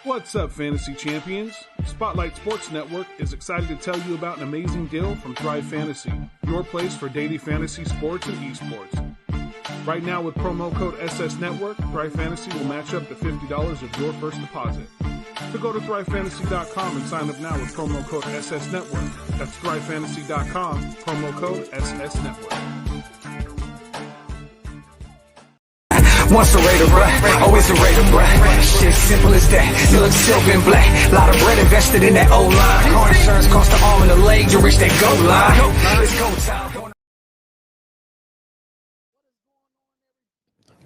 What's up, Fantasy Champions? Spotlight Sports Network is excited to tell you about an amazing deal from Thrive Fantasy, your place for daily fantasy sports and esports. Right now, with promo code SS Network, Thrive Fantasy will match up to $50 of your first deposit. So go to thrivefantasy.com and sign up now with promo code SS Network. That's thrivefantasy.com, promo code SS Network. Once a Raider, bruh, always a Raider, bruh. Shit simple as that. You look silver and black. Lot of bread invested in that O-line. Car insurance cost the arm and the leg to reach that goal line. It's go time.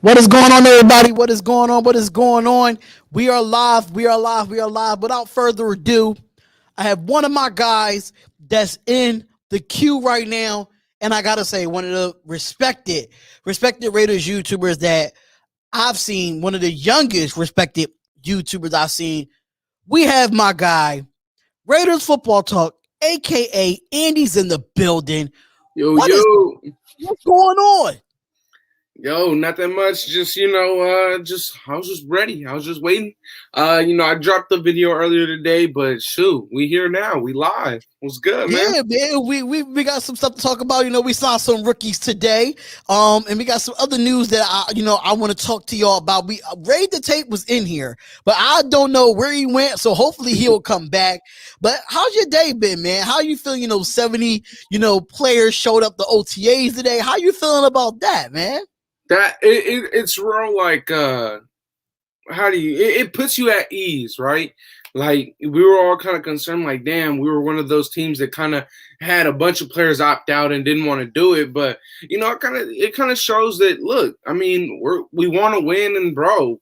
What is going on, everybody? What is going on? What is going on? We are live. We are live. We are live. Without further ado, I have one of my guys that's in the queue right now, and I gotta say, one of the respected Raiders YouTubers that I've seen, one of the youngest respected YouTubers I've seen. We have my guy, Raiders Football Talk, aka Andy's in the building. What's going on? Yo, nothing much. Just, I was just ready. I was just waiting. I dropped the video earlier today, but shoot, we here now. We live. What's good, man? Yeah, man. We got some stuff to talk about. We saw some rookies today. And we got some other news that I want to talk to y'all about. Ray the Tape was in here, but I don't know where he went. So hopefully he'll come back. But how's your day been, man? How you feeling? 70, players showed up to OTAs today. How you feeling about that, man? That it's real, like it puts you at ease, right? Like, we were all kind of concerned, like, damn, we were one of those teams that kind of had a bunch of players opt out and didn't want to do it. But it kind of shows that, look, I mean, we want to win, and bro,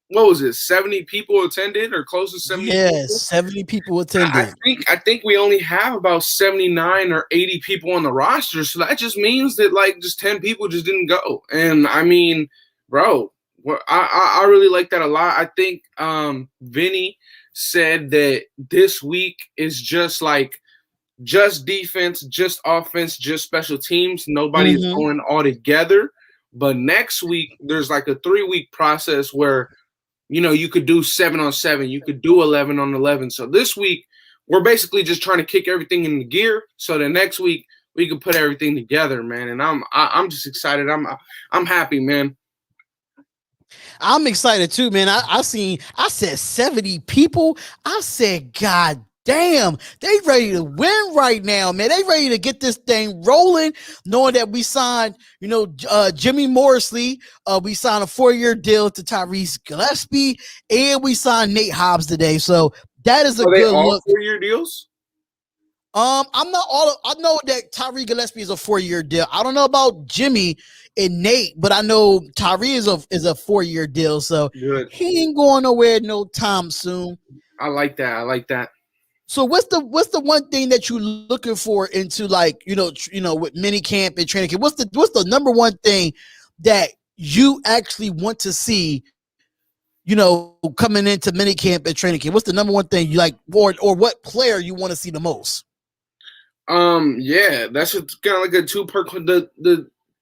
what was it, 70 people attended, or close to 70? Yeah, people? 70 people attended. I think we only have about 79 or 80 people on the roster, so that just means that, like, just 10 people just didn't go. And I mean, bro, I really like that a lot. I think Vinny said that this week is just defense, just offense, just special teams. Nobody's going all together. But next week, there's like a 3-week process where you could do 7-on-7. You could do 11-on-11. So this week, we're basically just trying to kick everything into gear. So the next week, we can put everything together, man. And I'm just excited. I'm happy, man. I'm excited too, man. I said 70 people. I said, God damn, they ready to win right now, man. They ready to get this thing rolling, knowing that we signed, Jimmy Morsley. We signed a 4-year deal to Tyrese Gillespie, and we signed Nate Hobbs today. So that is a good look. 4-year deals? I know that Tyrese Gillespie is a 4-year deal. I don't know about Jimmy and Nate, but I know Tyree is a 4-year deal. So good. He ain't going nowhere no time soon. I like that. So what's the one thing that you're looking for into, like, with mini camp and training camp? What's the number one thing that you actually want to see, coming into mini camp and training camp? What's the number one thing you like, or what player you want to see the most? Yeah, that's kind of like a two-part.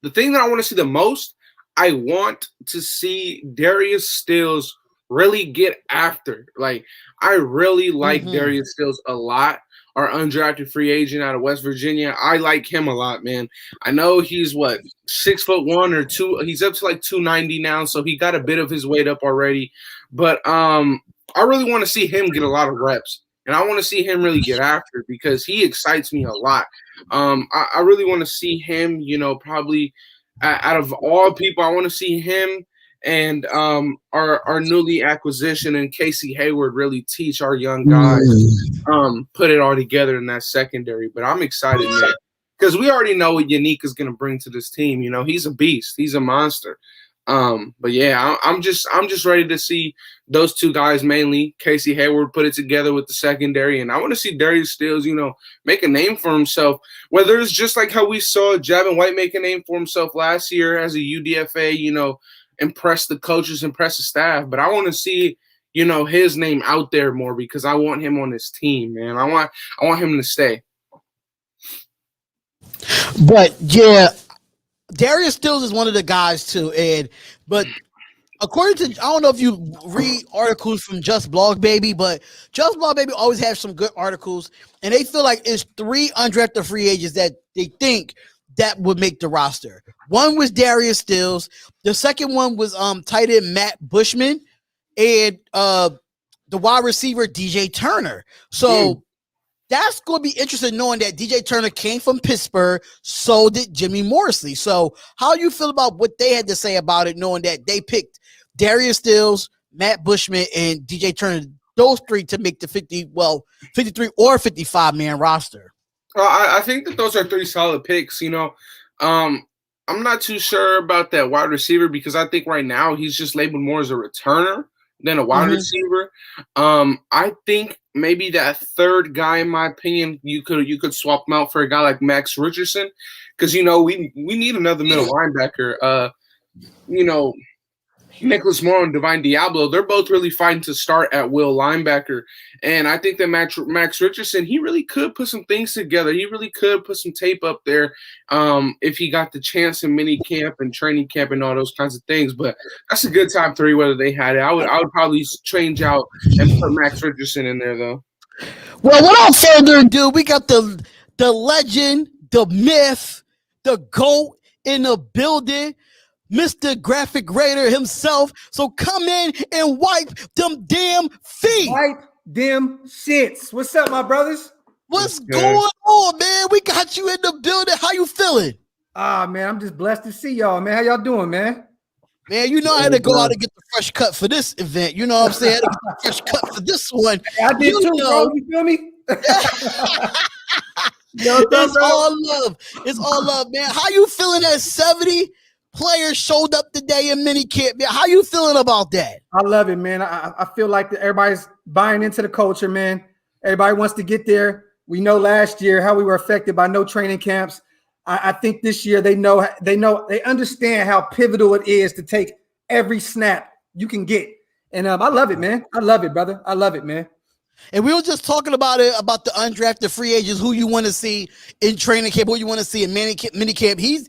The thing that I want to see the most, I want to see Darius Stills really get after. Like, I really like Darius Stills a lot, our undrafted free agent out of West Virginia. I like him a lot, man. I know he's 6'1" or 2. He's up to like 290 now, so he got a bit of his weight up already. But I really want to see him get a lot of reps. And I want to see him really get after, because he excites me a lot. I really want to see him, probably out of all people, I want to see him and our newly acquisition and Casey Hayward really teach our young guys, put it all together in that secondary. But I'm excited, man, because we already know what Yannick is going to bring to this team. He's a beast. He's a monster. But yeah, I'm just ready to see those two guys, mainly Casey Hayward, put it together with the secondary, and I want to see Darius Stills, make a name for himself. Whether it's just like how we saw Javin White make a name for himself last year as a UDFA, impress the coaches, impress the staff. But I want to see, his name out there more, because I want him on this team, man. I want him to stay. But yeah, Darius Stills is one of the guys too, but according to, I don't know if you read articles from Just Blog Baby, but Just Blog Baby always have some good articles, and they feel like it's 3 undrafted free agents that they think that would make the roster. One was Darius Stills. The second one was tight end Matt Bushman, and the wide receiver DJ Turner. So that's going to be interesting knowing that DJ Turner came from Pittsburgh, so did Jimmy Morrissey. So how you feel about what they had to say about it, knowing that they picked Darius Stills, Matt Bushman, and DJ Turner, those 3 to make the 53 or 55 man roster? I think that those are 3 solid picks. You know, I'm not too sure about that wide receiver because I think right now he's just labeled more as a returner than a wide receiver. I think maybe that third guy, in my opinion, you could swap him out for a guy like Max Richardson, because you know we need another middle linebacker. You know, Nicholas Moore and Divine Diablo, they're both really fighting to start at will linebacker. And I think that Max Richardson, he really could put some things together. He really could put some tape up there if he got the chance in mini camp and training camp and all those kinds of things. But that's a good top 3 whether they had it. I would probably change out and put Max Richardson in there, though. Well, without further ado, we got the legend, the myth, the GOAT in the building, Mr. Graphic Raider himself. So come in and wipe them damn feet. Wipe them shits. What's up, my brothers? What's going on, man? We got you in the building. How you feeling? Man, I'm just blessed to see y'all, man. How y'all doing, man? Man, you know I had to go out and get the fresh cut for this event. You know what I'm saying? I had to get the fresh cut for this one. I did too, bro. You feel me? It's all love. It's all love, man. How you feeling that 70 players showed up today in minicamp? Man, how you feeling about that? I love it, man. I feel like everybody's buying into the culture, man. Everybody wants to get there. We know last year how we were affected by no training camps. I think this year they understand how pivotal it is to take every snap you can get. And I love it, man. I love it, brother. I love it, man. And we were just talking about it, about the undrafted free agents, who you want to see in training camp, who you want to see in minicamp. He's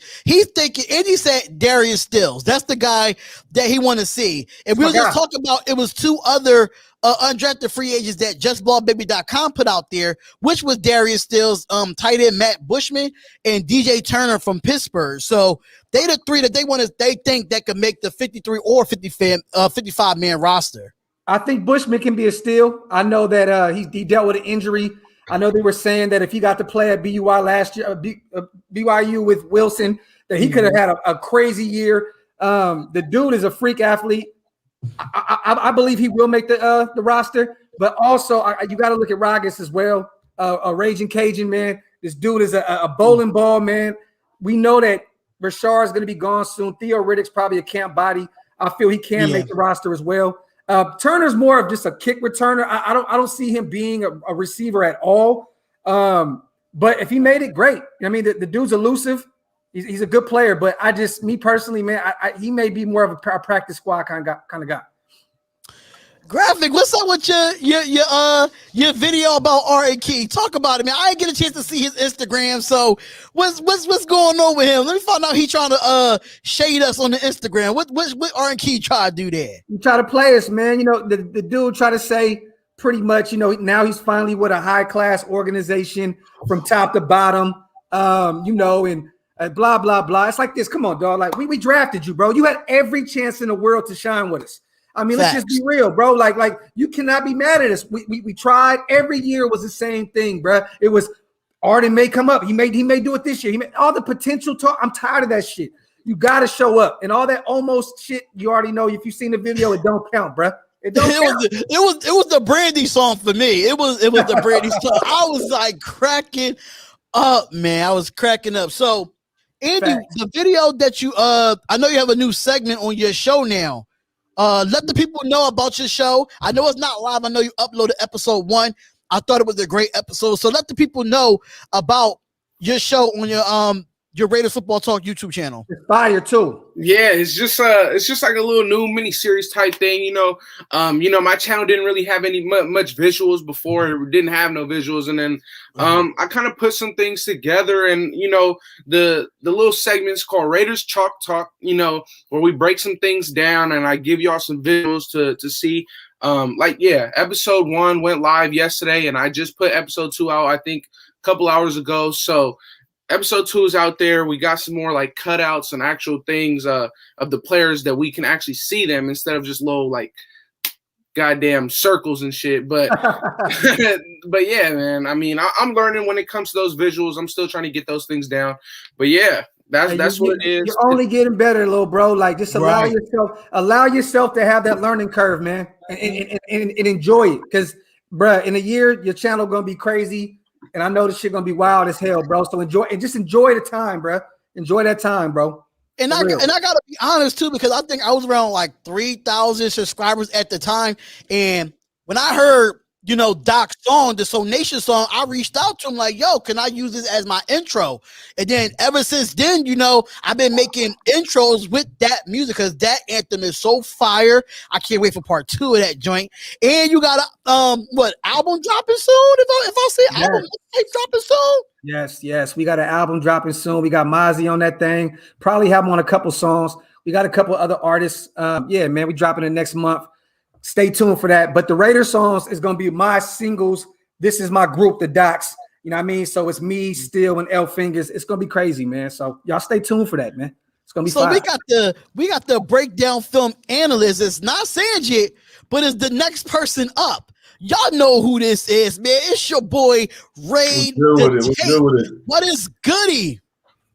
thinking, and he said Darius Stills. That's the guy that he want to see. And we were just talking about, it was 2 other undrafted free agents that JustBallBaby.com put out there, which was Darius Stills, tight end Matt Bushman, and DJ Turner from Pittsburgh. So they the 3 that they think that could make the 53 or 55 man roster. I think Bushman can be a steal. I know that he dealt with an injury. I know they were saying that if he got to play at BYU last year, BYU with Wilson, that he could have had a crazy year. The dude is a freak athlete. I believe he will make the roster, but also you got to look at Ragas as well, a Raging Cajun, man. This dude is a bowling ball, man. We know that Rashard is going to be gone soon. Theo Riddick's probably a camp body. I feel he can make the roster as well. Turner's more of just a kick returner. I don't see him being a receiver at all. But if he made it, great. I mean, the dude's elusive. He's a good player, but me personally, man, he may be more of a practice squad kind of guy. Graphk, what's up with your video about R&K? Talk about it, man. I didn't get a chance to see his Instagram, so what's going on with him? Let me find out he trying to shade us on the Instagram. What R&K try to do there? He try to play us, man. You know, the dude try to say pretty much, you know, now he's finally with a high class organization from top to bottom, you know, and blah blah blah. It's like this. Come on, dog. Like we drafted you, bro. You had every chance in the world to shine with us. I mean, let's just be real, bro. Like you cannot be mad at us. We tried. Every year was the same thing, bro. It was Arden may come up. He may do it this year. He may all the potential talk. I'm tired of that shit. You got to show up, and all that almost shit. You already know. If you've seen the video, it don't count, bro. It don't count. It was the Brandy song for me. It was the Brandy song. I was like cracking up, man. I was cracking up. So, Andy, the video that you I know you have a new segment on your show now. Let the people know about your show. I know it's not live. I know you uploaded episode 1. I thought it was a great episode. So let the people know about your show on your Raiders Football Talk YouTube channel. It's fire too. Yeah, it's just like a little new mini series type thing, my channel didn't really have any much visuals before. It didn't have no visuals, and then I kind of put some things together, and the little segments called Raiders Chalk Talk, where we break some things down, and I give y'all some visuals to see. Episode 1 went live yesterday, and I just put episode 2 out, I think, a couple hours ago. So episode 2 is out there. We got some more like cutouts and actual things of the players that we can actually see them instead of just little like goddamn circles and shit. But but yeah, man. I mean, I'm learning when it comes to those visuals. I'm still trying to get those things down. But yeah, that's what it is. You're only getting better, little bro. Like just allow yourself to have that learning curve, man, and enjoy it. Because, bruh, in a year, your channel gonna be crazy. And I know this shit gonna be wild as hell, bro. So enjoy the time, bro. Enjoy that time, bro. And I gotta be honest too, because I think I was around like 3,000 subscribers at the time. And when I heard, Doc's song, the Soul Nation song, I reached out to him like, yo, can I use this as my intro? And then ever since then, I've been making intros with that music because that anthem is so fire. I can't wait for part 2 of that joint. And you got a album dropping soon? If I say album dropping soon? Yes. We got an album dropping soon. We got Mozzie on that thing. Probably have him on a couple songs. We got a couple other artists. Yeah, man, we dropping it next month. Stay tuned for that. But the Raider songs is going to be my singles. This is my group, the Docs. You know what I mean? So it's me, Steel, and L Fingers. It's going to be crazy, man. So y'all stay tuned for that, man. It's going to be fun. So we got the breakdown film analyst. It's not Sanjit, but it's the next person up. Y'all know who this is, man. It's your boy, Ray. What's good with it? What is goody?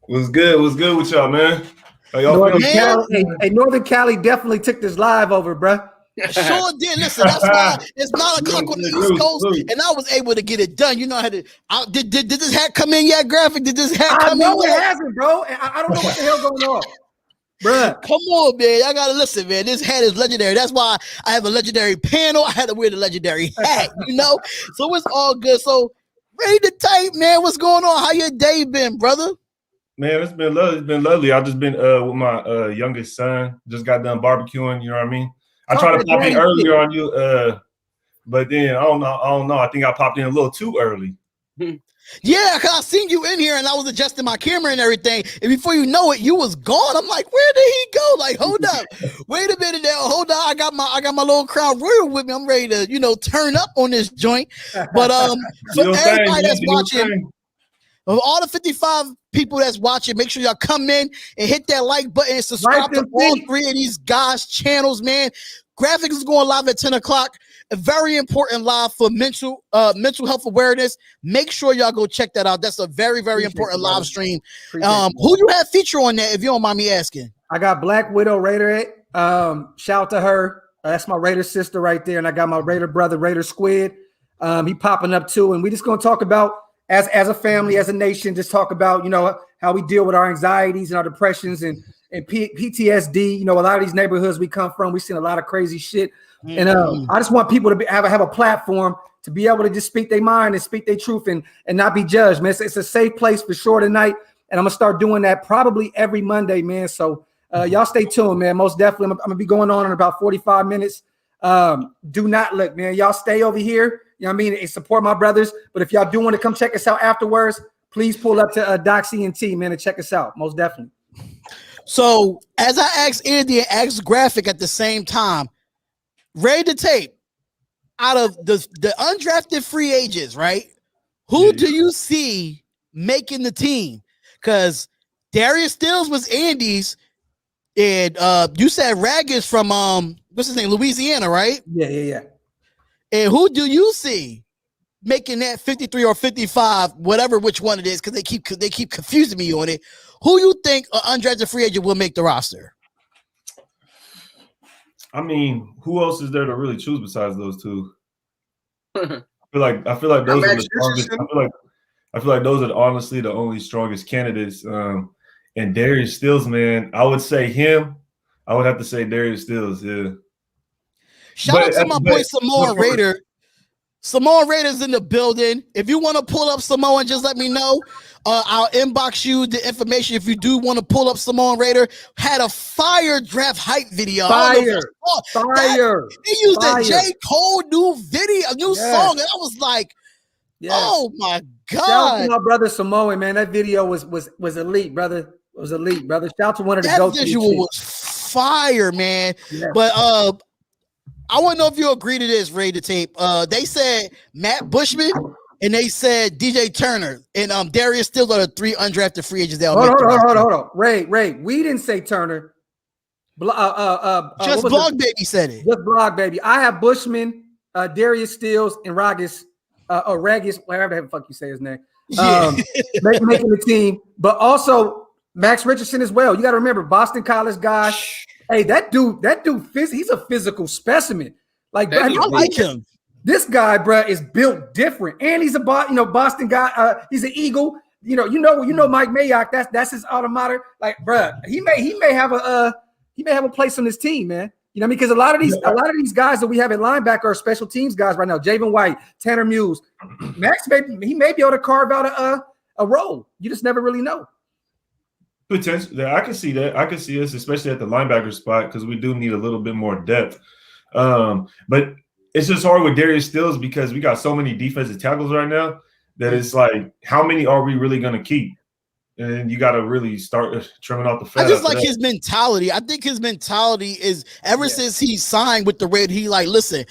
What's good with y'all, man? Northern Cali definitely took this live over, bruh. Sure did. Listen, that's why it's 9 o'clock on the East Coast, and I was able to get it done. Did this hat come in yet, Graphk? Did this hat come in? No, it hasn't, bro. I don't know what the hell going on, bruh. Come on, man. I gotta listen, man. This hat is legendary. That's why I have a legendary panel. I had to wear the legendary hat, So it's all good. So ready to type, man. What's going on? How your day been, brother? Man, it's been lovely. I've just been with my youngest son. Just got done barbecuing. You know what I mean? I tried to pop in earlier on you, but then I don't know. I think I popped in a little too early. Yeah, because I seen you in here and I was adjusting my camera and everything. And before you know it, you was gone. I'm like, where did he go? Like, hold up. Wait a minute now. Hold on. I got my little Crown Royal with me. I'm ready to, turn up on this joint. But for everybody that's watching, of all the 55 people that's watching, make sure y'all come in and hit that like button and subscribe to all 3 of these guys' channels, man. Graphk is going live at 10 o'clock. A very important live for mental health awareness. Make sure y'all go check that out. That's a very, very important live stream. Who you have feature on that, if you don't mind me asking? I got Black Widow Raider. Shout out to her. That's my Raider sister right there. And I got my Raider brother, Raider Squid. He popping up too. And we just going to talk about, as a family, as a nation, just talk about, how we deal with our anxieties and our depressions and PTSD. A lot of these neighborhoods we come from, we've seen a lot of crazy shit. And I just want people to have a platform to be able to just speak their mind and speak their truth and not be judged, man. It's a safe place for sure tonight. And I'm going to start doing that probably every Monday, man. So y'all stay tuned, man. Most definitely. I'm going to be going on in about 45 minutes. Do not look, man. Y'all stay over here. You know what I mean? And support my brothers. But if y'all do want to come check us out afterwards, please pull up to Doxy and T, man, and check us out. Most definitely. So as I asked Andy and asked Graphk at the same time, ready to tape, out of the undrafted free agents, right? Who do you see making the team? Because Darius Stills was Andy's, and you said Rag is from what's his name, Louisiana, right? Yeah. And who do you see making that 53 or 55, whatever which one it is, because they keep confusing me on it. Who you think an undrafted free agent will make the roster? I mean, who else is there to really choose besides those two? I feel like those are the strongest. I feel like those are honestly the only strongest candidates. And Darius Stills, man, I would say him. I would have to say Darius Stills, yeah. Shout out to my boy Samoa Raider. Samoa Raiders in the building. If you want to pull up Samoa, just let me know. I'll inbox you the information if you do want to pull up Samoa Raider. Had a fire draft hype video. Fire. He used a J. Cole new video, a new song, and I was like, oh my God. Shout out to my brother Samoa, man. That video was elite, brother. It was elite, brother. Shout out to one of the That visual was fire, man. Yeah. But I want to know if you agree to this, Ray the Tape. They said Matt Bushman and they said DJ Turner and Darius Stills are the 3 undrafted free agents. Hold on. Ray, we didn't say Turner. Just Blog Baby said it. Just Blog Baby. I have Bushman, Darius Stills, and Ragus, or Ragus, whatever the fuck you say his name, making the team. But also Max Richardson as well. You got to remember, Boston College guy. Hey, that dude, he's a physical specimen. Like, I like him. This guy, bro, is built different, and he's a Boston guy. He's an Eagle. You know Mike Mayock. That's his alma mater. Like, bro, he may have a place on this team, man. You know, because a lot of these guys that we have at linebacker are special teams guys right now. Javen White, Tanner Muse, Max, he may be able to carve out a role. You just never really know. Potentially, I can see that. I can see us, especially at the linebacker spot, because we do need a little bit more depth. But it's just hard with Darius Stills because we got so many defensive tackles right now that it's like, how many are we really going to keep? And you got to really start trimming off the fat. I just like his mentality. I think his mentality is ever since he signed with the Raiders, he like, listen,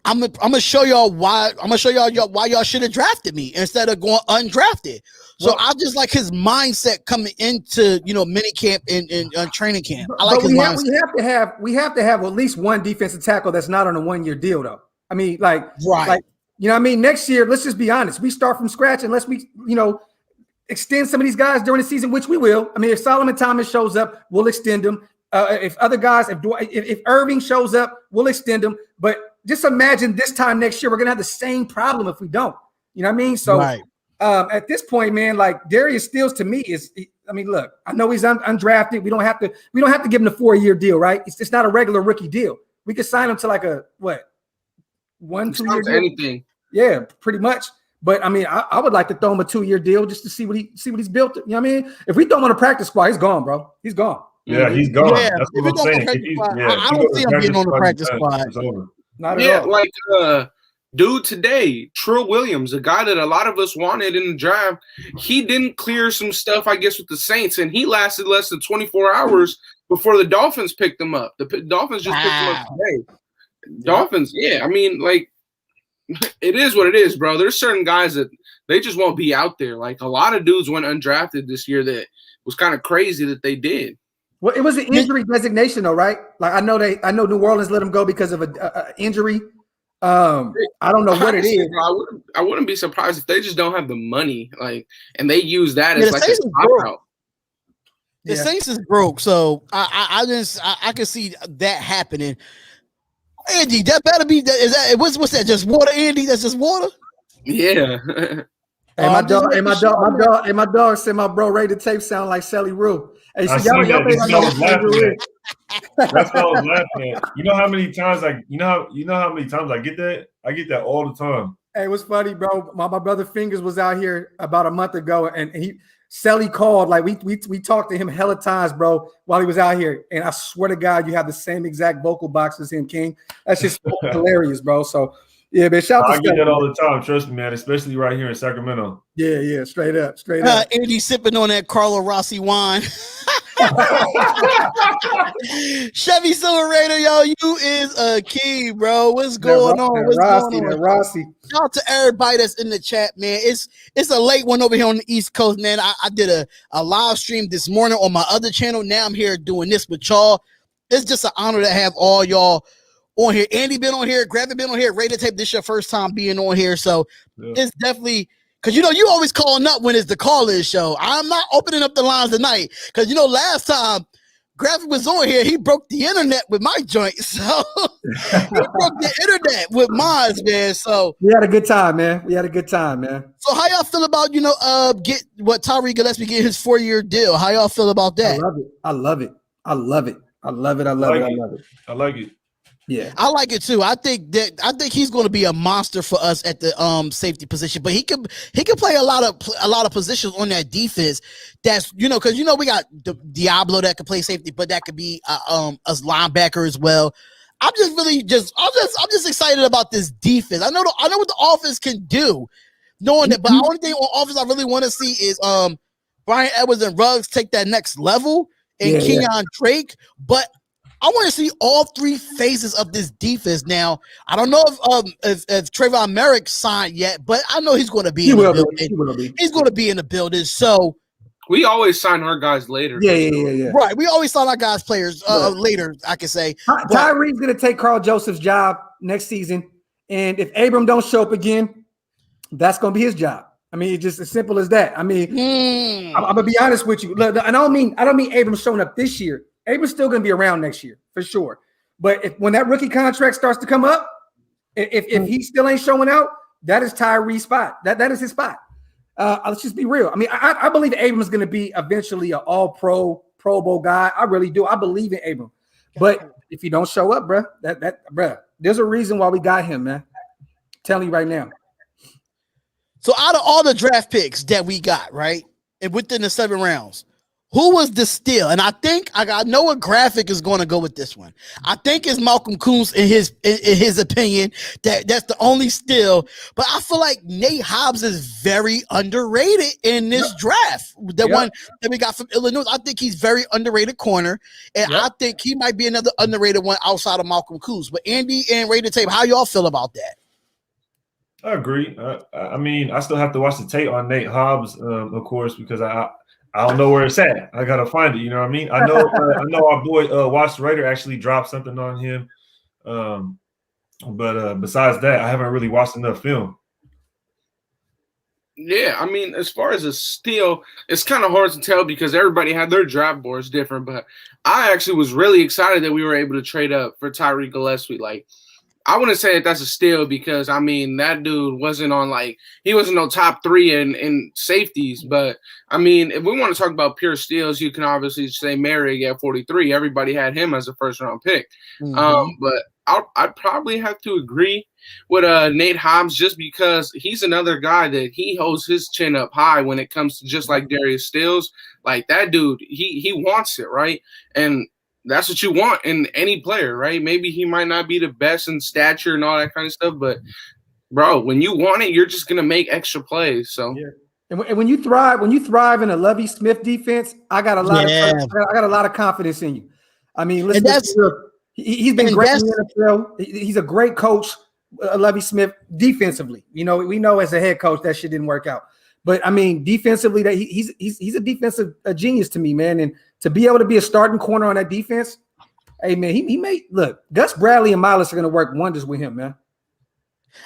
I'm gonna show y'all why. I'm gonna show y'all why y'all should have drafted me instead of going undrafted. So I just like his mindset coming into mini camp and training camp. I like his mindset. We have to have at least one defensive tackle that's not on a 1-year deal, though. I mean, like you know what I mean? Next year, let's just be honest. We start from scratch unless we extend some of these guys during the season, which we will. I mean, if Solomon Thomas shows up, we'll extend him. If other guys, if Irving shows up, we'll extend him. But just imagine this time next year, we're gonna have the same problem if we don't. You know what I mean? So at this point, man, like Darius Stills to me is. I mean, look, I know he's undrafted. We don't have to give him the 4-year deal, right? It's not a regular rookie deal. We could sign him to like a 1-2 year deal. Anything. Yeah, pretty much. But I mean, I would like to throw him a 2-year deal just to see what he's built. You know what I mean? If we throw him on a practice squad, he's gone, bro. He's gone. Yeah, he's gone. Yeah, that's what I'm saying. I don't see him getting on the practice squad. Not at all. Like dude today, Trill Williams, a guy that a lot of us wanted in the draft, he didn't clear some stuff, I guess, with the Saints, and he lasted less than 24 hours before the Dolphins picked him up. The Dolphins just picked him up today. Dolphins, I mean, like, it is what it is, bro. There's certain guys that they just won't be out there. Like, a lot of dudes went undrafted this year that was kind of crazy that they did. Well, it was an injury designation, though, right? Like, I know New Orleans let him go because of an injury. I don't know what it is. I wouldn't be surprised if they just don't have the money, like, and they use that as like a stop out. The Saints is broke, so I can see that happening. Andy, that better be that. Is that what's that? Just water, Andy? That's just water. Yeah. Hey, my dog said my bro Ray the Tape sound like Sally Rue. Hey, so y'all That's what I was laughing at. You know how many times I get that? I get that all the time. Hey, it was funny, bro. My brother Fingers was out here about a month ago, and Sally called. Like we talked to him hella times, bro, while he was out here. And I swear to God, you have the same exact vocal box as him, King. That's just hilarious, bro. So yeah, man. Shout out to I get that all the time. Trust me, man. Especially right here in Sacramento. Yeah. Straight up. Andy sipping on that Carlo Rossi wine. Chevy Silver Raider, yo, you is a key, bro. What's going on? What's going on? Rossi. Shout out to everybody that's in the chat, man. It's a late one over here on the East Coast, man. I did a live stream this morning on my other channel. Now I'm here doing this with y'all. It's just an honor to have all y'all on here. Andy been on here, Graphk been on here, Raider Tape. This your first time being on here, so it's definitely. Because, you always calling up when it's the call-in show. I'm not opening up the lines tonight. Because, last time Graphk was on here, he broke the internet with my joint. So, he broke the internet with mine, man. So, we had a good time, man. So, how y'all feel about, get what Tyree Gillespie get his 4-year deal? How y'all feel about that? I love it. Yeah, I like it too. I think he's going to be a monster for us at the safety position. But he can play a lot of positions on that defense. That's because we got Diablo that can play safety, but that could be us linebacker as well. I'm just excited about this defense. I know what the offense can do, knowing that. But the only thing on offense I really want to see is Brian Edwards and Ruggs take that next level, and Kenyon Drake. But I want to see all three phases of this defense. Now, I don't know if Trayvon Merrick signed yet, but I know he's going to be in the building. He will be. He's going to be in the building. So we always sign our guys later. Yeah. Right. We always sign our guys players later, I can say. Tyree's going to take Carl Joseph's job next season. And if Abram don't show up again, that's going to be his job. I mean, it's just as simple as that. I mean, I'm going to be honest with you. And I don't mean Abram showing up this year. Abram's still going to be around next year for sure. But when that rookie contract starts to come up, if he still ain't showing out, that is Tyree's spot. That is his spot. Let's just be real. I mean, I believe Abram is going to be eventually an all-pro, Pro Bowl guy. I really do. I believe in Abram. But if he don't show up, bruh, there's a reason why we got him, man. I'm telling you right now. So out of all the draft picks that we got, right, and within the 7 rounds, who was the steal? And I think I know what Graphk is going to go with this one. I think it's Malcolm Koonce in his opinion that's the only steal. But I feel like Nate Hobbs is very underrated in this draft. The one that we got from Illinois, I think he's very underrated corner, and I think he might be another underrated one outside of Malcolm Koonce. But Andy and Rated Tape, how y'all feel about that? I agree. I mean, I still have to watch the tape on Nate Hobbs, of course, because I don't know where it's at. I gotta find it. You know what I mean? I know our boy Watch Raider actually dropped something on him, but besides that, I haven't really watched enough film. Yeah, I mean, as far as a steal, it's kind of hard to tell because everybody had their draft boards different. But I actually was really excited that we were able to trade up for Tyree Gillespie. Like, I wouldn't say that's a steal because, I mean, that dude wasn't on, he wasn't no top 3 in safeties. But, I mean, if we want to talk about pure steals, you can obviously say Merrick at 43. Everybody had him as a first-round pick. But I'd probably have to agree with Nate Hobbs just because he's another guy that he holds his chin up high when it comes to just like Darius Stills. Like, that dude, he wants it, right? And that's what you want in any player, right? Maybe he might not be the best in stature and all that kind of stuff, but bro, when you want it, you're just gonna make extra plays. So, and when you thrive in a Lovie Smith defense, I got a lot of confidence in you. I mean, listen, he's been great in the NFL. He's a great coach, Lovie Smith, defensively. You know, we know as a head coach that shit didn't work out. But I mean, defensively, that he's a defensive genius to me, man. And to be able to be a starting corner on that defense, hey man, he may look. Gus Bradley and Miles are going to work wonders with him, man.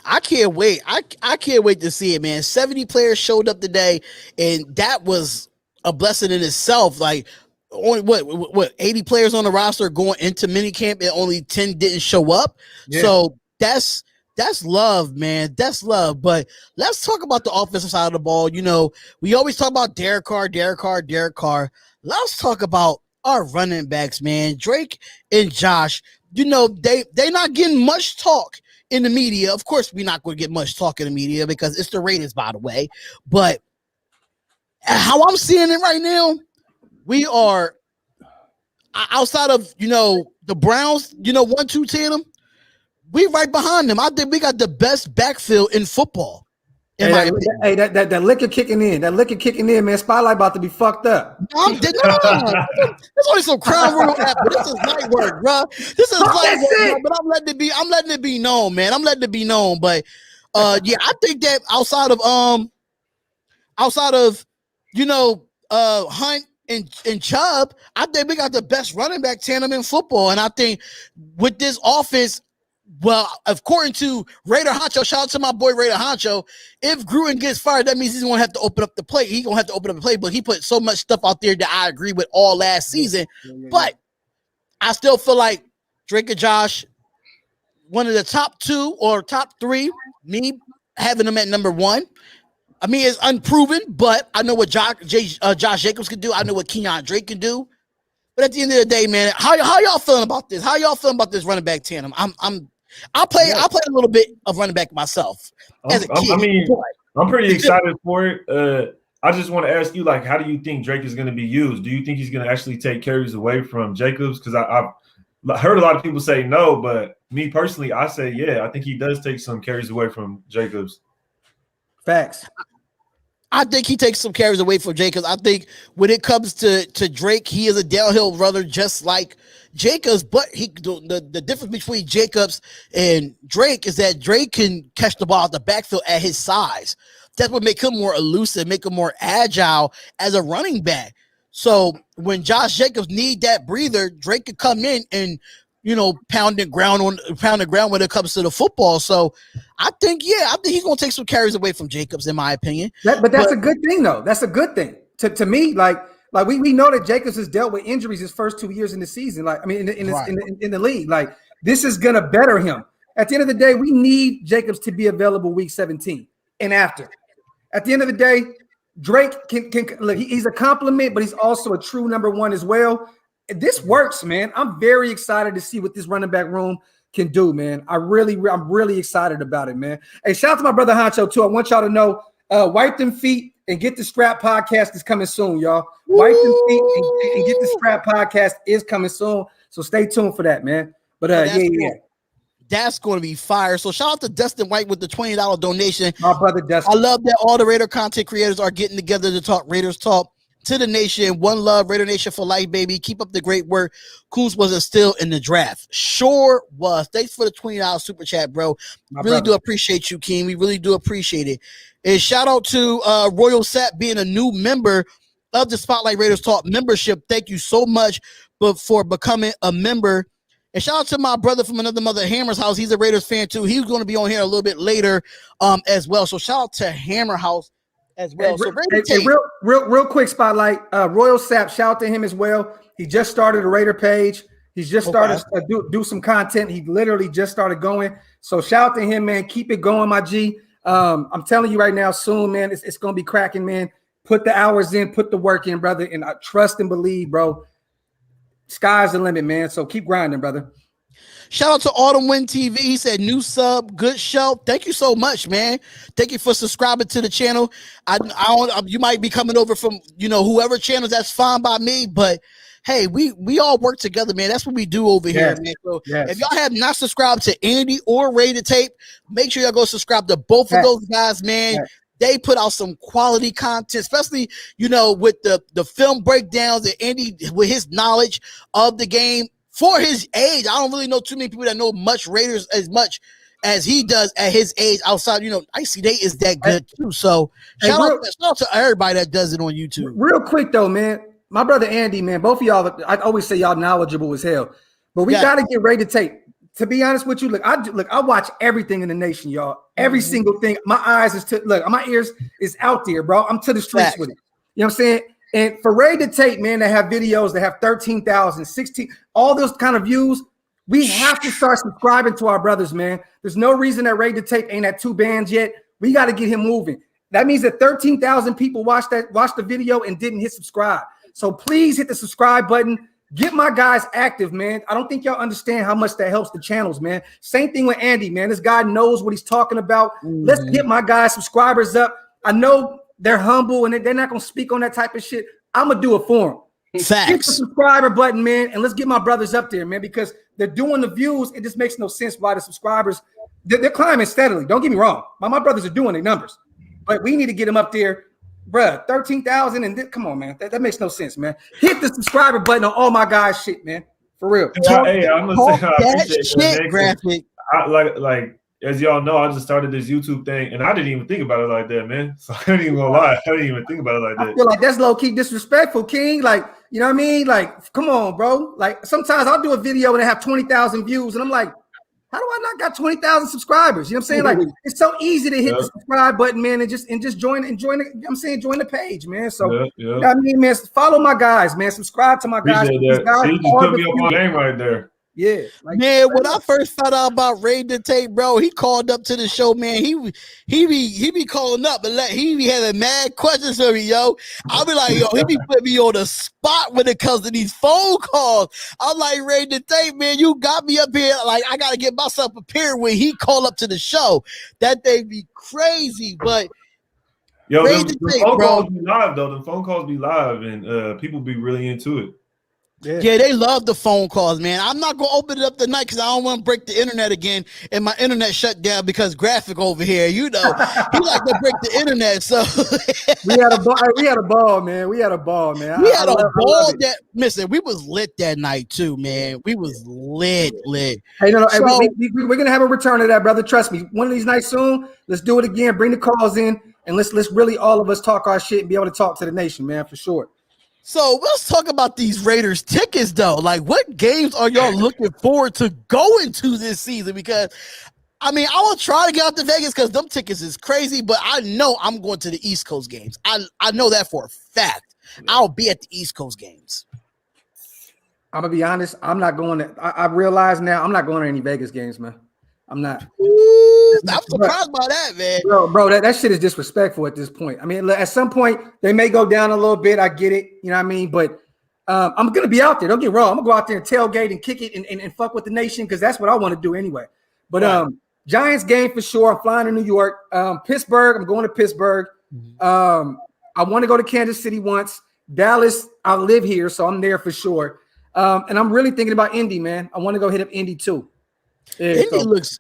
I can't wait. I can't wait to see it, man. 70 players showed up today, and that was a blessing in itself. Like, only what 80 players on the roster going into minicamp, and only 10 didn't show up. Yeah. So that's love, man. That's love. But let's talk about the offensive side of the ball. You know, we always talk about Derek Carr. Let's talk about our running backs, man. Drake and Josh, you know, they not getting much talk in the media. Of course, we're not going to get much talk in the media because it's the Raiders, by the way. But how I'm seeing it right now, we are outside of, you know, the Browns, you know, 1-2 tandem. We right behind them. I think we got the best backfield in football. That liquor kicking in. That liquor kicking in, man. Spotlight about to be fucked up. No, there's only some Crown Royal apple. This is light work, bro. This is light work, but I'm letting it be known, man. I'm letting it be known. But yeah, I think that outside of you know, Hunt and Chubb, I think we got the best running back tandem in football. And I think with this offense, well, according to Raider Honcho, shout out to my boy Raider Honcho, if Gruden gets fired, that means he's going to have to open up the plate. He's going to have to open up the plate, but he put so much stuff out there that I agree with all last season. But I still feel like Drake and Josh, one of the top 2 or top 3, me having them at number 1. I mean, it's unproven, but I know what Josh Jacobs can do. I know what Kenyon Drake can do. But at the end of the day, man, how y'all feeling about this? How y'all feeling about this running back tandem? I play a little bit of running back myself as a kid. I mean, I'm pretty excited for it. I just want to ask you, like, how do you think Drake is going to be used? Do you think he's going to actually take carries away from Jacobs? Because I've heard a lot of people say no, but me personally, I say yeah. I think he does take some carries away from Jacobs. Facts. I think he takes some carries away from Jacobs. I think when it comes to Drake, he is a downhill runner just like Jacobs. But the difference between Jacobs and Drake is that Drake can catch the ball out the backfield at his size. That's what make him more elusive, make him more agile as a running back. So when Josh Jacobs need that breather, Drake could come in and pound the ground when it comes to the football. So I think he's gonna take some carries away from Jacobs, in my opinion. But that's a good thing, though. That's a good thing to me. Like we know that Jacobs has dealt with injuries his first 2 years in the season. Like I mean, in the league, like this is gonna better him. At the end of the day, we need Jacobs to be available week 17 and after. At the end of the day, Drake can look. He's a compliment, but he's also a true number one as well. This works, man. I'm very excited to see what this running back room can do, man. I'm really excited about it, man. Hey, shout out to my brother Honcho too. I want y'all to know, Wipe Them Feet and Get the Strap podcast is coming soon, y'all. Wipe Them Feet and Get the Strap podcast is coming soon. So stay tuned for that, man. But yeah. That's going to be fire. So shout out to Dustin White with the $20 donation. My brother Dustin. I love that all the Raider content creators are getting together to talk Raiders talk to the nation. One love, Raider Nation for life, baby. Keep up the great work. Coons wasn't still in the draft. Sure was. Thanks for the $20 super chat, bro. Really do appreciate you, King. We really do appreciate it. And shout out to Royal Sap being a new member of the Spotlight Raiders Talk membership. Thank you so much for becoming a member. And shout out to my brother from another mother, Hammer's House. He's a Raiders fan too. He's going to be on here a little bit later as well. So shout out to Hammer House as well. Real quick spotlight. Royal Sap, shout out to him as well. He just started a Raider page. He's just started to do some content. He literally just started going. So shout out to him, man. Keep it going, my G. I'm telling you right now, soon, man, it's going to be cracking, man. Put the hours in, put the work in, brother. And I trust and believe, bro. Sky's the limit, man. So keep grinding, brother. Shout out to Autumn Wind TV. He said, new sub, good show. Thank you so much, man. Thank you for subscribing to the channel. You might be coming over from, whoever channels. That's fine by me. But hey, we all work together, man. That's what we do over here, man. So if y'all have not subscribed to Andy or Ray to Tape, make sure y'all go subscribe to both of those guys, man. They put out some quality content, especially, with the film breakdowns and Andy with his knowledge of the game for his age. I don't really know too many people that know much Raiders as much as he does at his age outside. Icy Day is that good too. So shout out to everybody that does it on YouTube. Real quick though, man, my brother Andy, man, both of y'all, I always say y'all knowledgeable as hell, but we got to get Ray to Tape. To be honest with you, I watch everything in the nation, y'all. Every single thing. My eyes is my ears is out there, bro. I'm to the streets with it. You know what I'm saying? And for Ray to Tape, man, to have videos that have 13,000, 16, all those kind of views, we have to start subscribing to our brothers, man. There's no reason that Ray to Tape ain't at 2 bands yet. We got to get him moving. That means that 13,000 people watched the video and didn't hit subscribe. So please hit the subscribe button. Get my guys active, man. I don't think y'all understand how much that helps the channels, man. Same thing with Andy, man. This guy knows what he's talking about. Let's get my guys subscribers up. I know they're humble and they're not going to speak on that type of shit. I'm going to do it for them. Facts. Hit the subscriber button, man, and let's get my brothers up there, man, because they're doing the views. It just makes no sense why the subscribers, they're climbing steadily. Don't get me wrong. My brothers are doing their numbers, but we need to get them up there. Bruh, 13,000 and come on, man. That makes no sense, man. Hit the subscriber button on all my guys' shit, man. For real. Hey, I'm gonna say I appreciate shit, Graphk. Like as y'all know, I just started this YouTube thing, and I didn't even think about it like that, man. So I ain't even gonna lie, I didn't even think about it like that. I feel like that's low key disrespectful, King. Like, you know what I mean? Like, come on, bro. Like, sometimes I'll do a video and I have 20,000 views, and I'm like, how do I not got 20,000 subscribers? You know what I'm saying? Like, it's so easy to hit the subscribe button, man, and just join the, you know what I'm saying, join the page, man. So you know what I mean, man, follow my guys, man. Subscribe to my guys. Appreciate that. See, you just put me up on game right there. Yeah, like, man, when I first found out about Ray the Tape, bro, he called up to the show, man. He be calling up and he be having mad questions for me, yo. I'll be like, yo, he be putting me on the spot when it comes to these phone calls. I'm like, Ray the Tape, man, you got me up here. Like, I gotta get myself prepared when he call up to the show. That thing be crazy, but yo, Ray the the Tape, phone bro. calls be live though. The phone calls be live, and people be really into it. Yeah, they love the phone calls, man. I'm not gonna open it up tonight because I don't want to break the internet again, and my internet shut down because Graphk over here, you know, he like to break the internet. So we had a ball, man. We had a ball, man. We had a ball that listen. We was lit that night too, man. We was lit. Hey, no, so, we're gonna have a return of that, brother. Trust me. One of these nights soon. Let's do it again. Bring the calls in, and let's really all of us talk our shit and be able to talk to the nation, man, for sure. So let's talk about these Raiders tickets, though. Like, what games are y'all looking forward to going to this season? Because, I mean, I will try to get out to Vegas because them tickets is crazy, but I know I'm going to the East Coast games. I know that for a fact. I'll be at the East Coast games. I'm gonna be honest. I'm not going to. I realize now I'm not going to any Vegas games, man. I'm not. Ooh, I'm surprised by that, man. Bro, that shit is disrespectful at this point. I mean, at some point they may go down a little bit. I get it, you know what I mean? But I'm gonna be out there. Don't get me wrong. I'm gonna go out there and tailgate and kick it and fuck with the nation because that's what I want to do anyway. But Giants game for sure. I'm flying to New York. Pittsburgh. I'm going to Pittsburgh. I want to go to Kansas City once. Dallas. I live here, so I'm there for sure. And I'm really thinking about Indy, man. I want to go hit up Indy too. Yeah,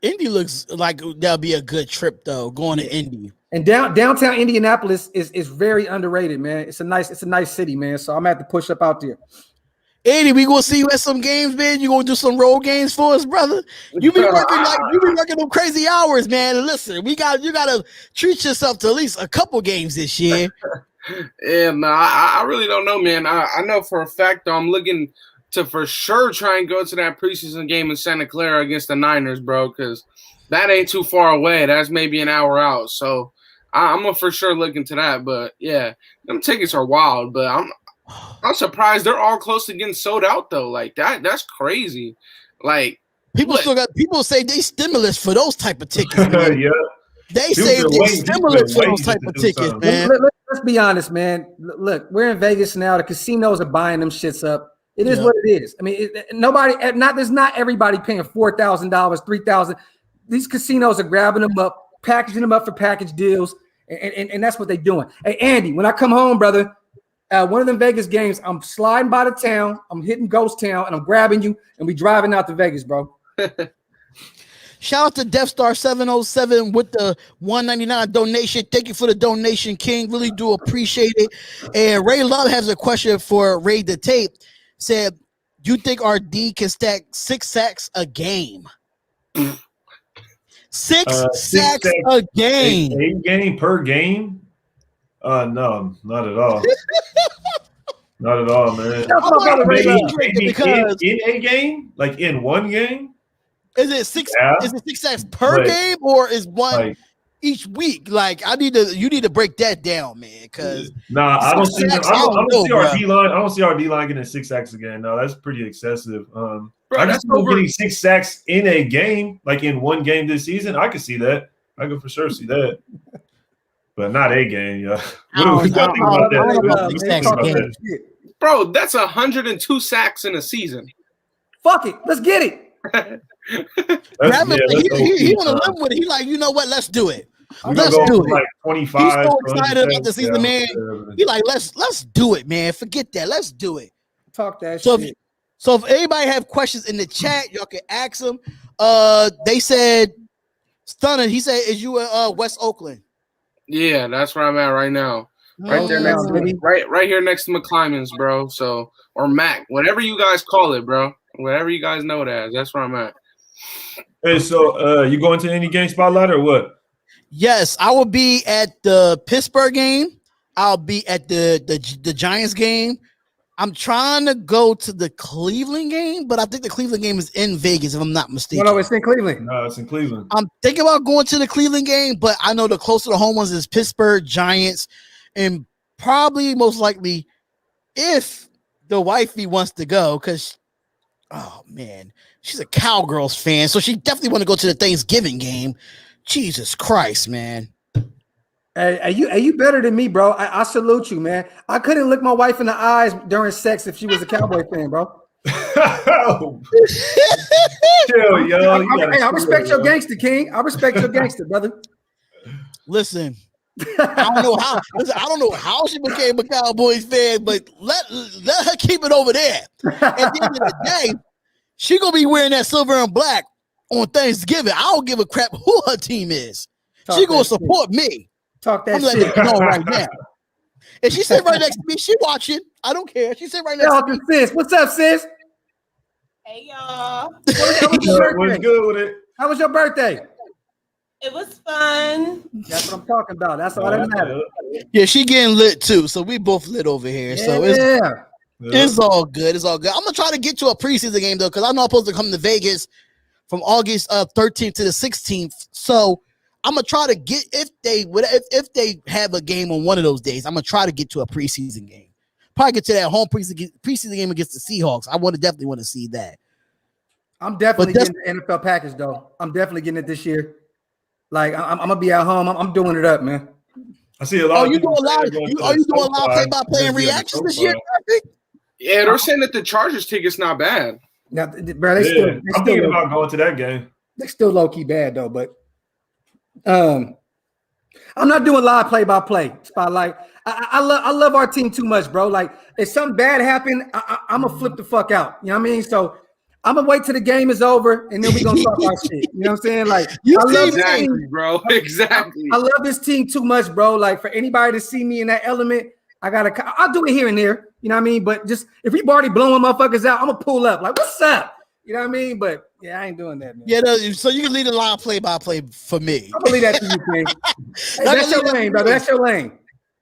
Indy looks like that'll be a good trip though, going to Indy. And downtown Indianapolis is very underrated, man. It's a nice city, man. So I'm gonna have to push up out there. Andy, we gonna see you at some games, man. You gonna do some road games for us, brother? You be working them crazy hours, man. And listen, you gotta treat yourself to at least a couple games this year. Yeah, no, I really don't know, man. I know for a fact though, I'm looking to for sure try and go to that preseason game in Santa Clara against the Niners, bro, because that ain't too far away. That's maybe an hour out. So I'm gonna for sure look into that. But yeah, them tickets are wild. But I'm surprised they're all close to getting sold out though. Like that's crazy. Like people say they stimulus for those type of tickets. Man. Yeah. They say they stimulus for those type of tickets, man. Let's be honest, man. Look, we're in Vegas now. The casinos are buying them shits up. It is what it is. I mean, there's not everybody paying $4,000, $3,000. These casinos are grabbing them up, packaging them up for package deals, and that's what they're doing. Hey, Andy, when I come home, brother, one of them Vegas games, I'm sliding by the town, I'm hitting Ghost Town, and I'm grabbing you, and we driving out to Vegas, bro. Shout out to Death Star 707 with the $199 donation. Thank you for the donation, King. Really do appreciate it. And Ray Love has a question for Ray the Tape. Said, do you think our D can stack 6 sacks a game? 6 sacks a game. A game per game? No, not at all. Not at all, man. In a game? Like in one game? Is it 6? Yeah. Is it 6 sacks per game, or is one each week? Like you need to break that down, man. Because I don't see our D line. I don't see our D line getting 6 sacks again. No, that's pretty excessive. I can see getting 6 sacks in a game, like in one game this season. I could see that. I could for sure see that. But not a game, yeah. What do we think about that? Bro, that's 102 sacks in a season. Fuck it, let's get it. He want to live with it. He like, you know what? Let's do it. Let's do it. Like 25. He's so excited about the season, man. He like, let's do it, man. Forget that. Let's do it. Talk that shit. So if anybody have questions in the chat, y'all can ask them. They said, Stunner. He said, "Is you in West Oakland?" Yeah, that's where I'm at right now. Right there next to me. Right here next to McClymonds, bro. So or Mac, whatever you guys call it, bro. Whatever you guys know it as. That's where I'm at. Hey, so you going to any game spotlight or what? Yes, I will be at the Pittsburgh game. I'll be at the Giants game. I'm trying to go to the Cleveland game, but I think the Cleveland game is in Vegas, if I'm not mistaken. No, it's in Cleveland. No, it's in Cleveland. I'm thinking about going to the Cleveland game, but I know the closer to home ones is Pittsburgh, Giants, and probably most likely if the wifey wants to go, because Oh man, she's a Cowgirls fan, so she definitely want to go to the Thanksgiving game. Jesus Christ, man. Hey, you better than me, bro. I salute you, man. I couldn't look my wife in the eyes during sex if she was a Cowboy fan, bro. Chill, yo. I respect your gangster, King. I respect your gangster, brother. Listen, I don't know how she became a Cowboys fan, but let her keep it over there. At the end of the day, she gonna be wearing that silver and black on Thanksgiving. I don't give a crap who her team is. She gonna support me. Talk that I'm letting shit. you know right now. And she sit right next to me. She watching. I don't care. She sit right next to me. Sis. What's up, sis? Hey y'all. What's good with it? How was your birthday? It was fun. That's what I'm talking about. That's all that matters. Yeah, she getting lit too. So we both lit over here. Yeah. So it's all good. It's all good. I'm gonna try to get to a preseason game though, because I know I'm supposed to come to Vegas from August 13th to the 16th. So I'm gonna try to get if they have a game on one of those days. I'm gonna try to get to a preseason game. Probably get to that home preseason game against the Seahawks. I definitely want to see that. I'm definitely getting the NFL package though. I'm definitely getting it this year. Like I'm gonna be at home. I'm doing it up, man. I see a lot. Are you doing a lot of play-by-play and reactions this year? Yeah, they're saying that the Chargers ticket's not bad. Now, bro, I'm thinking about going to that game. They're still low-key bad though, but I'm not doing live play-by-play. Spotlight. I love our team too much, bro. Like if something bad happened, I'm gonna flip the fuck out. You know what I mean? So I'm gonna wait till the game is over and then we're gonna talk our shit. You know what I'm saying? Like I love exactly, bro. Exactly. I love this team too much, bro. Like for anybody to see me in that element, I'll do it here and there. You know what I mean? But just if we already blowing motherfuckers out, I'm gonna pull up. Like, what's up? You know what I mean? But yeah, I ain't doing that, man. Yeah, so you can lead a live play-by-play for me. I believe that to you, King. Hey, that's your lane, brother. That's your lane.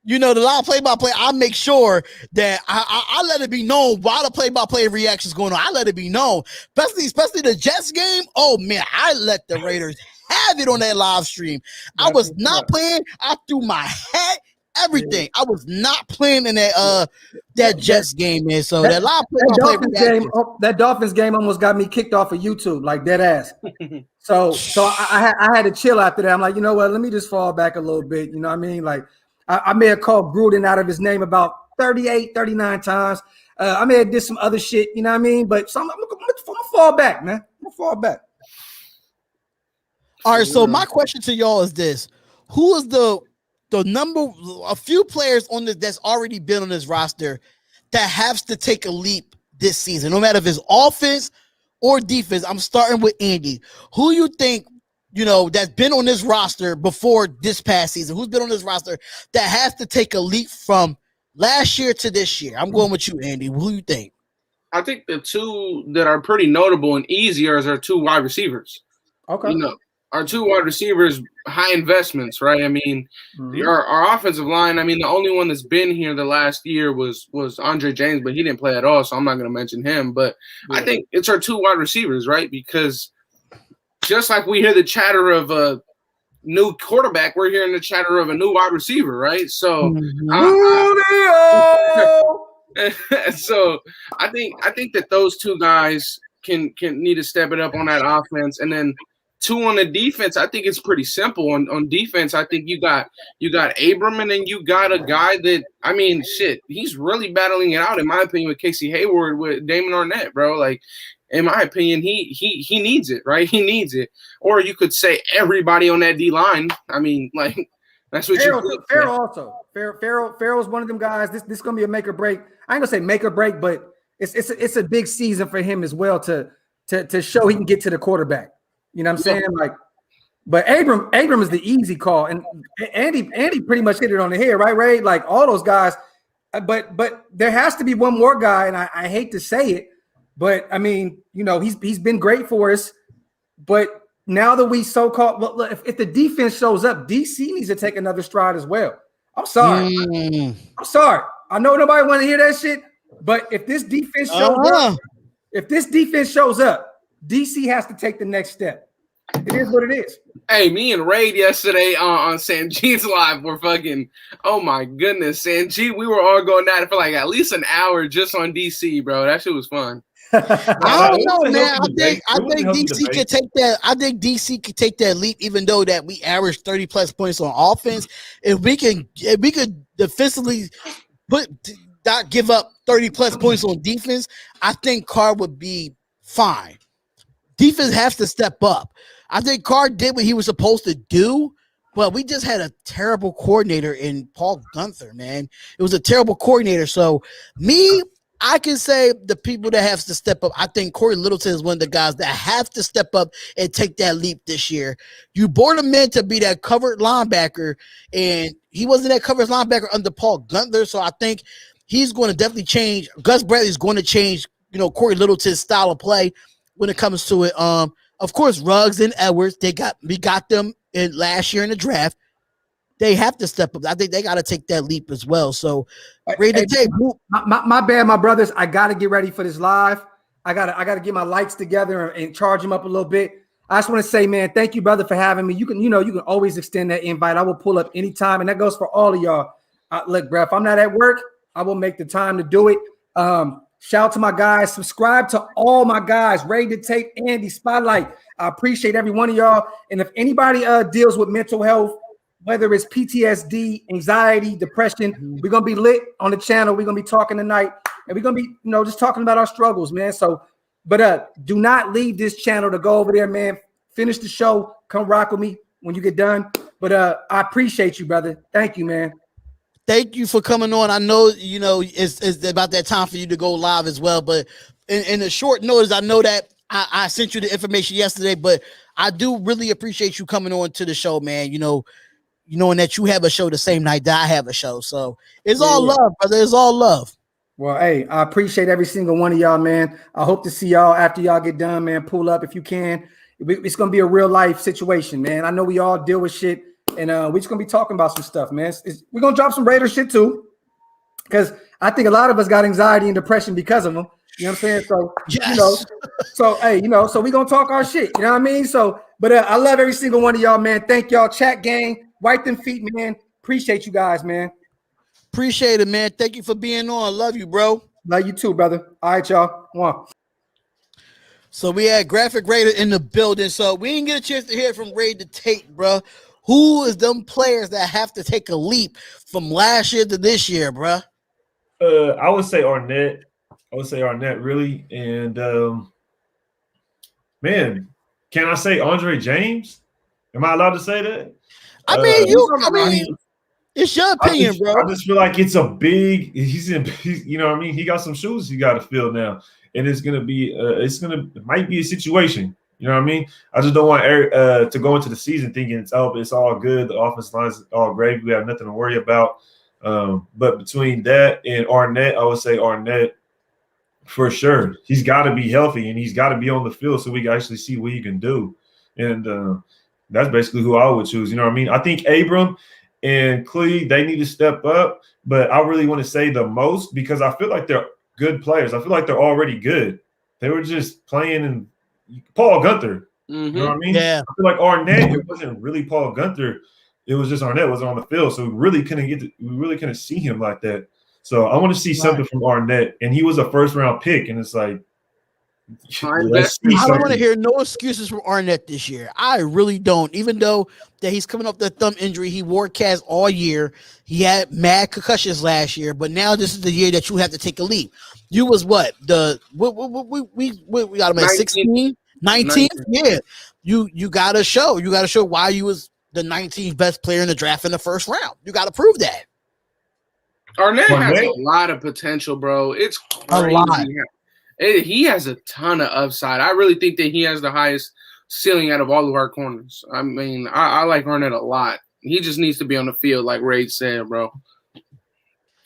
You know, the live play-by-play, I make sure that I let it be known while the play-by-play reactions going on. I let it be known, especially the Jets game. Oh man, I let the Raiders have it on that live stream. I was not playing. I threw my hat, everything. I was not playing in that Jets game, man. So that live play-by-play that Dolphins game almost got me kicked off of YouTube, like dead ass. So I had to chill after that. I'm like, you know what? Let me just fall back a little bit. You know what I mean? Like. I may have called Gruden out of his name about 38, 39 times. I may have did some other shit, you know what I mean? But I'm gonna fall back, man. I'm gonna fall back. All right, so my question to y'all is this. Who is the a few players on this that's already been on this roster that has to take a leap this season, no matter if it's offense or defense? I'm starting with Andy. Who you think, you know, that's been on this roster before this past season? Who's been on this roster that has to take a leap from last year to this year? I'm going with you, Andy. Who you think? I think the two that are pretty notable and easier is our two wide receivers. Okay. You know, our two wide receivers, high investments, right? I mean, our offensive line, I mean, the only one that's been here the last year was Andre James, but he didn't play at all, so I'm not going to mention him. But I think it's our two wide receivers, right? Because just like we hear the chatter of a new quarterback, we're hearing the chatter of a new wide receiver, right? So, so I think that those two guys can need to step it up on that offense, and then two on the defense. I think it's pretty simple. On defense, I think you got Abram, and then you got a guy that, I mean, shit, he's really battling it out, in my opinion, with Casey Hayward, with Damon Arnett, bro. Like, in my opinion, he needs it, right? He needs it. Or you could say everybody on that D line. I mean, like, that's what Farrell also. Farrell's one of them guys. This is gonna be a make or break. I ain't gonna say make or break, but it's a big season for him as well to show he can get to the quarterback. You know what I'm saying? Like, but Abram is the easy call, and Andy pretty much hit it on the head, right, Ray? Like all those guys. But there has to be one more guy, and I hate to say it. But I mean, you know, he's been great for us. But now that we so-called, well, if the defense shows up, DC needs to take another stride as well. I'm sorry. I'm sorry. I know nobody want to hear that shit. But if this defense shows up, DC has to take the next step. It is what it is. Hey, me and Raid yesterday on Sanjeet's live were fucking, oh my goodness, Sanjeet, we were all going at it for like at least an hour just on DC, bro. That shit was fun. I don't know, man. I think DC could take that. I think DC could take that leap, even though that we averaged 30 plus points on offense. If we could defensively not give up 30 plus points on defense, I think Carr would be fine. Defense has to step up. I think Carr did what he was supposed to do, but we just had a terrible coordinator in Paul Gunther, man. It was a terrible coordinator. So I can say the people that have to step up. I think Corey Littleton is one of the guys that have to step up and take that leap this year. You brought him in to be that covered linebacker, and he wasn't that covered linebacker under Paul Gunther. So I think he's going to definitely change. Gus Bradley's going to change, Corey Littleton's style of play when it comes to it. Of course, Ruggs and Edwards, we got them in last year in the draft. They have to step up. I think they got to take that leap as well. So, ready to take. My bad, my brothers. I got to get ready for this live. I gotta get my lights together and charge them up a little bit. I just want to say, man, thank you, brother, for having me. You can always extend that invite. I will pull up anytime, and that goes for all of y'all. Look, bro, if I'm not at work, I will make the time to do it. Shout out to my guys. Subscribe to all my guys. Ready to take Andy Spotlight. I appreciate every one of y'all. And if anybody deals with mental health, whether it's PTSD, anxiety, depression, we're gonna be lit on the channel. We're gonna be talking tonight, and we're gonna be, just talking about our struggles, man. So, but do not leave this channel to go over there, man. Finish the show. Come rock with me when you get done. But I appreciate you, brother. Thank you, man. Thank you for coming on. I know, it's about that time for you to go live as well. But in a short notice, I know that I sent you the information yesterday, but I do really appreciate you coming on to the show, man. Knowing that you have a show the same night that I have a show. So it's all love, brother. It's all love. Well, hey, I appreciate every single one of y'all, man. I hope to see y'all after y'all get done, man. Pull up if you can. It's going to be a real life situation, man. I know we all deal with shit. And we're just going to be talking about some stuff, man. We're going to drop some Raider shit too, because I think a lot of us got anxiety and depression because of them. You know what I'm saying? So, yes. So we're going to talk our shit. You know what I mean? So, but I love every single one of y'all, man. Thank y'all. Chat gang, wipe them feet, man. Appreciate you guys, man. Appreciate it, man. Thank you for being on. Love you, bro. Love you too, brother. All right, y'all. One. So we had Graphk Raider in the building. So we didn't get a chance to hear from Raid to Tate, bro. Who is them players that have to take a leap from last year to this year, bro? I would say Arnett. Really. And, man, can I say Andre James? Am I allowed to say that? I mean, it's your opinion, bro. I just feel like it's a big – you know what I mean? He got some shoes he got to fill now. And it's going to be it might be a situation. You know what I mean? I just don't want Eric to go into the season thinking it's all good. The offensive line's all great. We have nothing to worry about. But between that and Arnett, I would say Arnett for sure. He's got to be healthy and he's got to be on the field so we can actually see what he can do. And that's basically who I would choose. You know what I mean? I think Abram and Clee, they need to step up. But I really want to say the most because I feel like they're good players. I feel like they're already good. They were just playing in Paul Gunther. You know what I mean? Yeah. I feel like Arnett, it wasn't really Paul Gunther. It was just Arnett wasn't on the field. So we really couldn't see him like that. So I want to see something from Arnett. And he was a first round pick. And it's like, I don't want to hear no excuses from Arnett this year. I really don't. Even though that he's coming off that thumb injury, he wore cast all year. He had mad concussions last year, but now this is the year that you have to take a leap. You was what? We got him at 16, 19? Yeah. You gotta show. You gotta show why you was the 19th best player in the draft in the first round. You gotta prove that. Arnett has a lot of potential, bro. It's crazy. A lot. He has a ton of upside. I really think that he has the highest ceiling out of all of our corners. I mean, I like Arnett a lot. He just needs to be on the field, like Ray said, bro.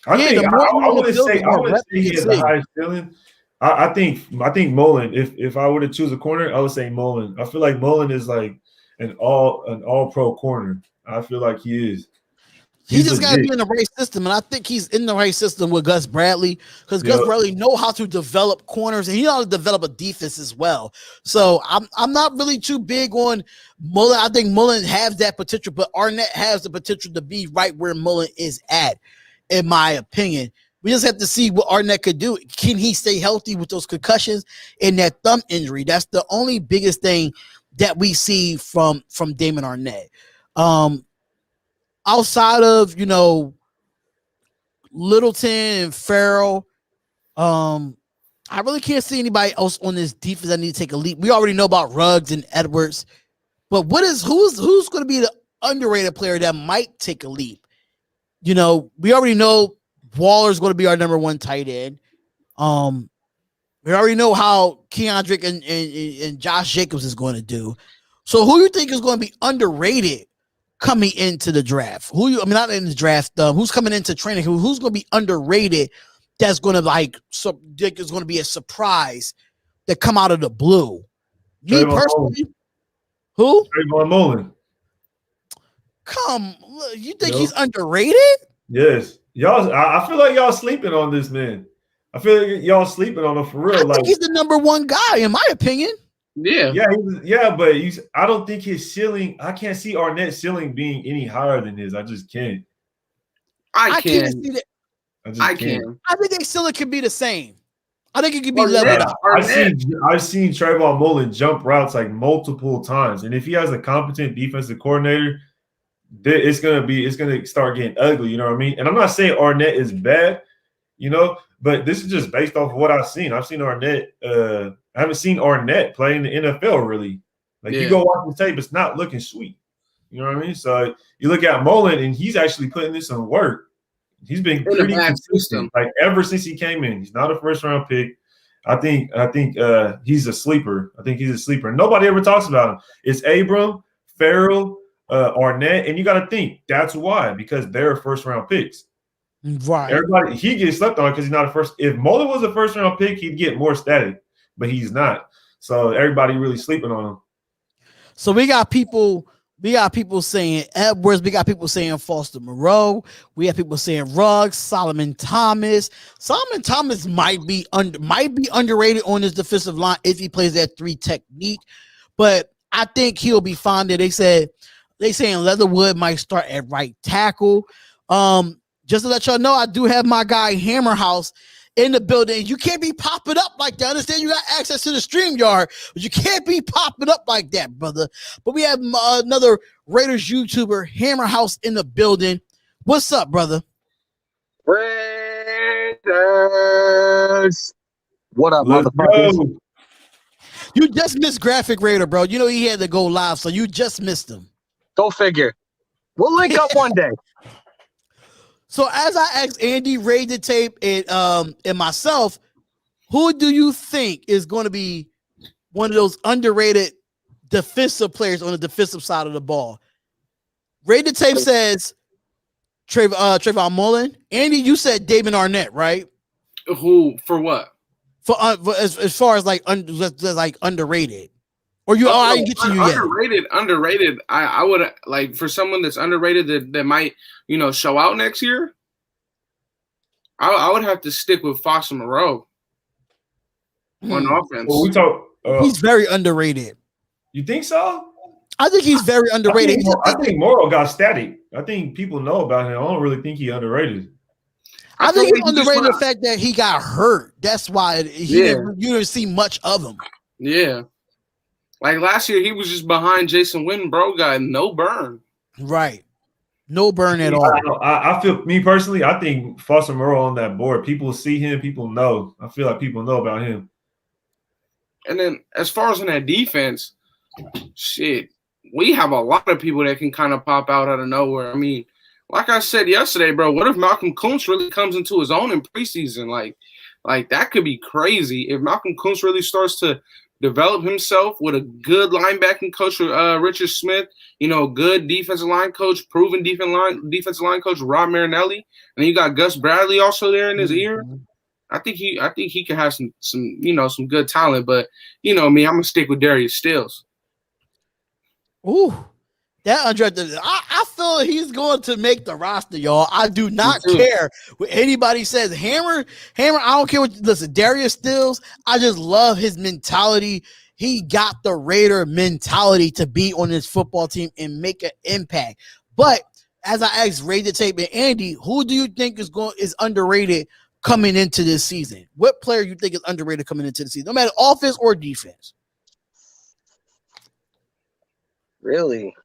I wouldn't say he has the highest ceiling. I think Mullen. If I were to choose a corner, I would say Mullen. I feel like Mullen is like an all pro corner. I feel like he is. He just got to be in the right system, and I think he's in the right system with Gus Bradley because Gus Bradley know how to develop corners and he knows how to develop a defense as well. So I'm not really too big on Mullen. I think Mullen has that potential, but Arnett has the potential to be right where Mullen is at, in my opinion. We just have to see what Arnett could do. Can he stay healthy with those concussions and that thumb injury? That's the only biggest thing that we see from Damon Arnett. Outside of, Littleton and Farrell, I really can't see anybody else on this defense that need to take a leap. We already know about Ruggs and Edwards, but who's going to be the underrated player that might take a leap? We already know Waller's going to be our number one tight end. We already know how Keandrick and Josh Jacobs is going to do. So who you think is going to be underrated coming into the draft? Not in the draft. Who's coming into training? Who's going to be underrated? That's going to is going to be a surprise that come out of the blue. Me personally, who? Trayvon Mullen. You think he's underrated? Yes, y'all. I feel like y'all sleeping on this man. I feel like y'all sleeping on him for real. I think he's the number one guy in my opinion. Yeah, but I don't think his ceiling. I can't see Arnett's ceiling being any higher than his. I just can't. I can't see that. I can. I think they still could be the same. I think it could be leveled out. I've seen Trayvon Mullen jump routes like multiple times, and if he has a competent defensive coordinator, it's gonna start getting ugly. You know what I mean? And I'm not saying Arnett is bad, but this is just based off of what I've seen. I've seen Arnett. I haven't seen Arnett play in the NFL really. You go watch the tape, it's not looking sweet. You know what I mean? So you look at Mullen, and he's actually putting in some work. He's been pretty consistent, ever since he came in. He's not a first round pick. I think he's a sleeper. I think he's a sleeper. Nobody ever talks about him. It's Abram, Farrell, Arnett, and you got to think that's why, because they're first round picks. Right. Everybody he gets slept on because he's not a first. If Mullen was a first round pick, he'd get more static, but he's not. So everybody really sleeping on him. So we got people saying Edwards. We got people saying Foster Moreau. We have people saying Ruggs, Solomon Thomas. Solomon Thomas might be underrated on his defensive line if he plays that 3 technique, but I think he'll be fine there. They saying Leatherwood might start at right tackle. Just to let y'all know, I do have my guy Hammerhouse in the building. You can't be popping up like that. I understand you got access to the StreamYard, but you can't be popping up like that, brother. But we have another Raiders YouTuber, Hammerhouse, in the building. What's up, brother? Raiders. What up, motherfuckers? You just missed Graphk Raider, bro. He had to go live, so you just missed him. Go figure. We'll link up one day. So as I asked Andy, Ray the tape, and myself, who do you think is going to be one of those underrated defensive players on the defensive side of the ball? Ray the tape says Trayvon Mullen. Andy, you said Damon Arnett, right? Who for what? For as far as like underrated. Or you? I didn't get to you yet. Underrated. I would like for someone that's underrated that might show out next year. I would have to stick with Foster Moreau on offense. Well, we talk. He's very underrated. You think so? I think he's very underrated. I think Morrow got static. I think people know about him. I don't really think he's underrated. I think he's underrated the fact that he got hurt. That's why you didn't see much of him. Yeah. Like last year, he was just behind Jason Witten, bro. Got no burn. Right. No burn at all. I feel, me personally, I think Foster Moreau on that board. People see him. People know. I feel like people know about him. And then as far as in that defense, shit, we have a lot of people that can kind of pop out of nowhere. I mean, like I said yesterday, bro, what if Malcolm Kuntz really comes into his own in preseason? Like that could be crazy. If Malcolm Kuntz really starts to develop himself with a good linebacking coach, Richard Smith, good defensive line coach, proven defensive line coach, Rob Marinelli, and you got Gus Bradley also there in his ear. I think he can have some good talent, but me, I'm gonna stick with Darius Stills. Ooh, That undrafted, I feel he's going to make the roster, y'all. I do not care what anybody says. Hammer, I don't care what. Listen, Darius Stills, I just love his mentality. He got the Raider mentality to be on this football team and make an impact. But as I asked Ray the Tape and Andy, who do you think is underrated coming into this season? What player you think is underrated coming into the season, no matter offense or defense? Really?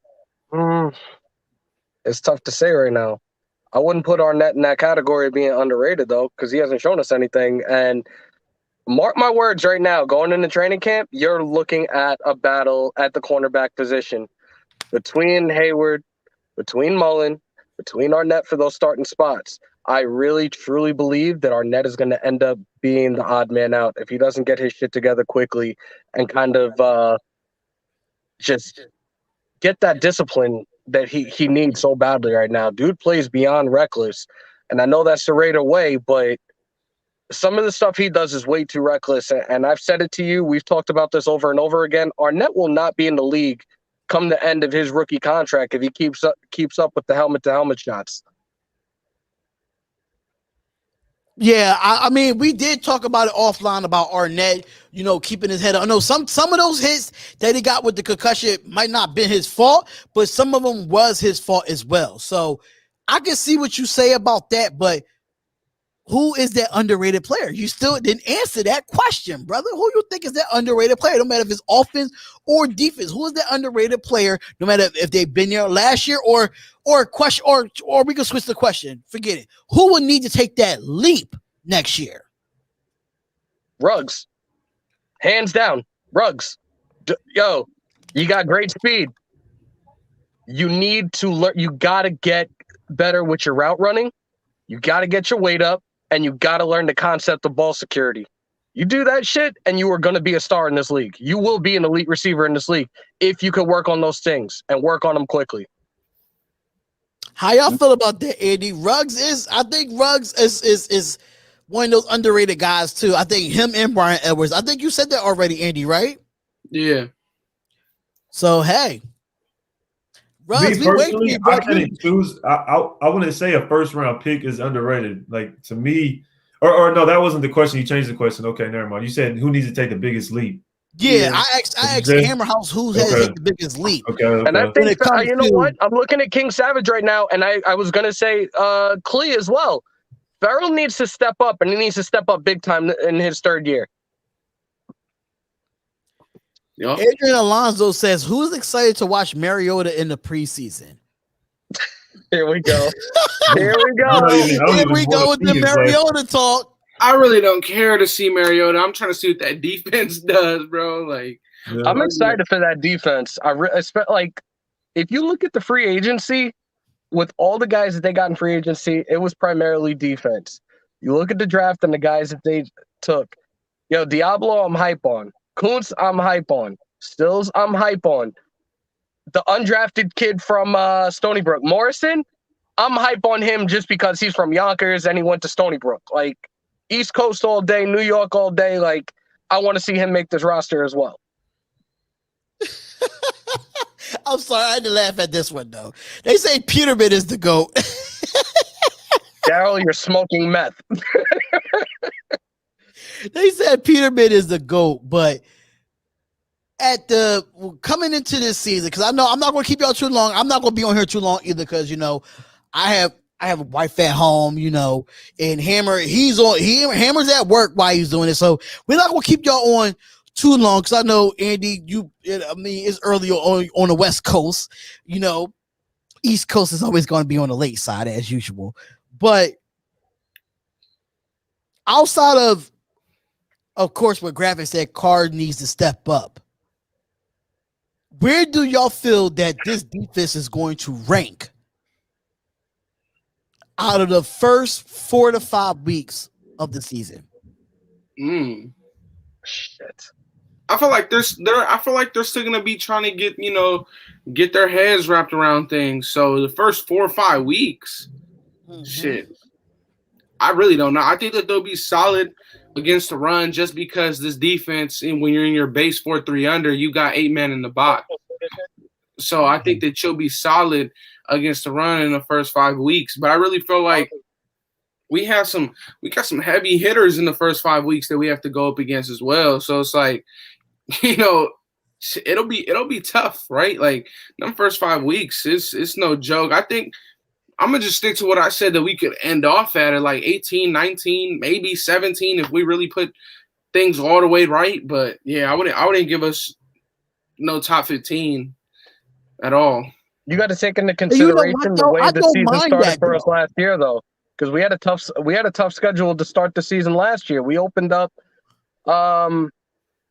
It's tough to say right now. I wouldn't put Arnett in that category of being underrated, though, because he hasn't shown us anything. And mark my words right now, going into training camp, you're looking at a battle at the cornerback position between Hayward, between Mullen, between Arnett for those starting spots. I really, truly believe that Arnett is going to end up being the odd man out if he doesn't get his shit together quickly and kind of just get that discipline that he needs so badly right now. Dude plays beyond reckless. And I know that's the Raider way, but some of the stuff he does is way too reckless. And I've said it to you. We've talked about this over and over again. Arnett will not be in the league come the end of his rookie contract if he keeps up with the helmet-to-helmet shots. Yeah, I mean, we did talk about it offline about Arnett, keeping his head up. I know some of those hits that he got with the concussion might not have been his fault, but some of them was his fault as well. So I can see what you say about that, but who is that underrated player? You still didn't answer that question, brother. Who you think is that underrated player? No matter if it's offense or defense, who is that underrated player? No matter if they've been there last year or question, or we can switch the question. Forget it. Who will need to take that leap next year? Ruggs, hands down. Ruggs, yo, you got great speed. You need to learn. You got to get better with your route running. You got to get your weight up. And you got to learn the concept of ball security. You do that shit, and you are going to be a star in this league. You will be an elite receiver in this league if you can work on those things and work on them quickly. How y'all feel about that, Andy? I think Ruggs is one of those underrated guys, too. I think him and Brian Edwards. I think you said that already, Andy, right? Yeah. So, hey. Ruggs, I couldn't choose. I wouldn't say a first round pick is underrated. Like, to me, or no, that wasn't the question. You changed the question. Okay, never mind. You said who needs to take the biggest leap. Yeah, I asked Hammerhouse who has the biggest leap. Okay. And I think you know what? I'm looking at King Savage right now, and I was gonna say Klee as well. Farrell needs to step up, and he needs to step up big time in his third year. Yep. Adrian Alonso says, who's excited to watch Mariota in the preseason? Here we go. Here we go. Here we go with the Mariota talk. I really don't care to see Mariota. I'm trying to see what that defense does, bro. Like, I'm excited for that defense. Like, if you look at the free agency, with all the guys that they got in free agency, it was primarily defense. You look at the draft and the guys that they took. Yo, Diablo, I'm hype on. Kuntz, I'm hype on. Stills, I'm hype on. The undrafted kid from Stony Brook, Morrison, I'm hype on him just because he's from Yonkers and he went to Stony Brook. Like, East Coast all day, New York all day. Like, I want to see him make this roster as well. I'm sorry, I had to laugh at this one, though. They say Peterman is the GOAT. Daryl, you're smoking meth. They said Peterman is the GOAT, but coming into this season, because I know I'm not going to keep y'all too long. I'm not going to be on here too long either, because I have a wife at home, and Hammer's at work while he's doing it, so we're not going to keep y'all on too long, because I know Andy, it's early on the West Coast. East Coast is always going to be on the late side as usual, but outside of course, what Graphk said, Carr needs to step up. Where do y'all feel that this defense is going to rank out of the first 4 to 5 weeks of the season? Shit. I feel like they're still gonna be trying to get their heads wrapped around things. So the first 4 or 5 weeks, shit, I really don't know. I think that they'll be solid against the run just because this defense, and when you're in your base 4-3 under, you got 8 men in the box. So I think that you'll be solid against the run in the first 5 weeks. But I really feel like we got some heavy hitters in the first 5 weeks that we have to go up against as well. So it's like, it'll be tough, right? Like them first 5 weeks, it's no joke. I think I'm gonna just stick to what I said, that we could end off at like 18, 19, maybe 17 if we really put things all the way right. But yeah, I wouldn't give us no top 15 at all. You got to take into consideration the way the season started for us last year, though, because we had a tough schedule to start the season last year. We opened up,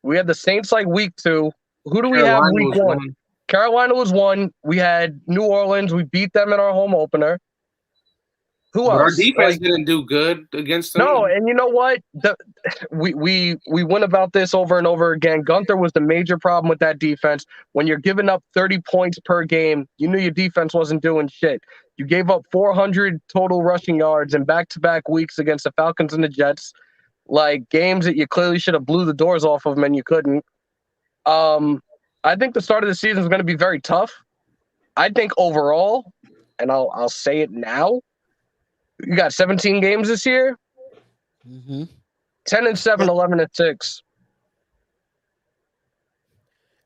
we had the Saints like week 2. Who do we have week 1? Carolina was 1. We had New Orleans. We beat them in our home opener. Who else? Our defense didn't do good against them. No, and you know what? We went about this over and over again. Gunther was the major problem with that defense. When you're giving up 30 points per game, you knew your defense wasn't doing shit. You gave up 400 total rushing yards in back-to-back weeks against the Falcons and the Jets, like games that you clearly should have blew the doors off of them and you couldn't. I think the start of the season is going to be very tough. I think overall, and I'll say it now, you got 17 games this year. 10-7, 11-6.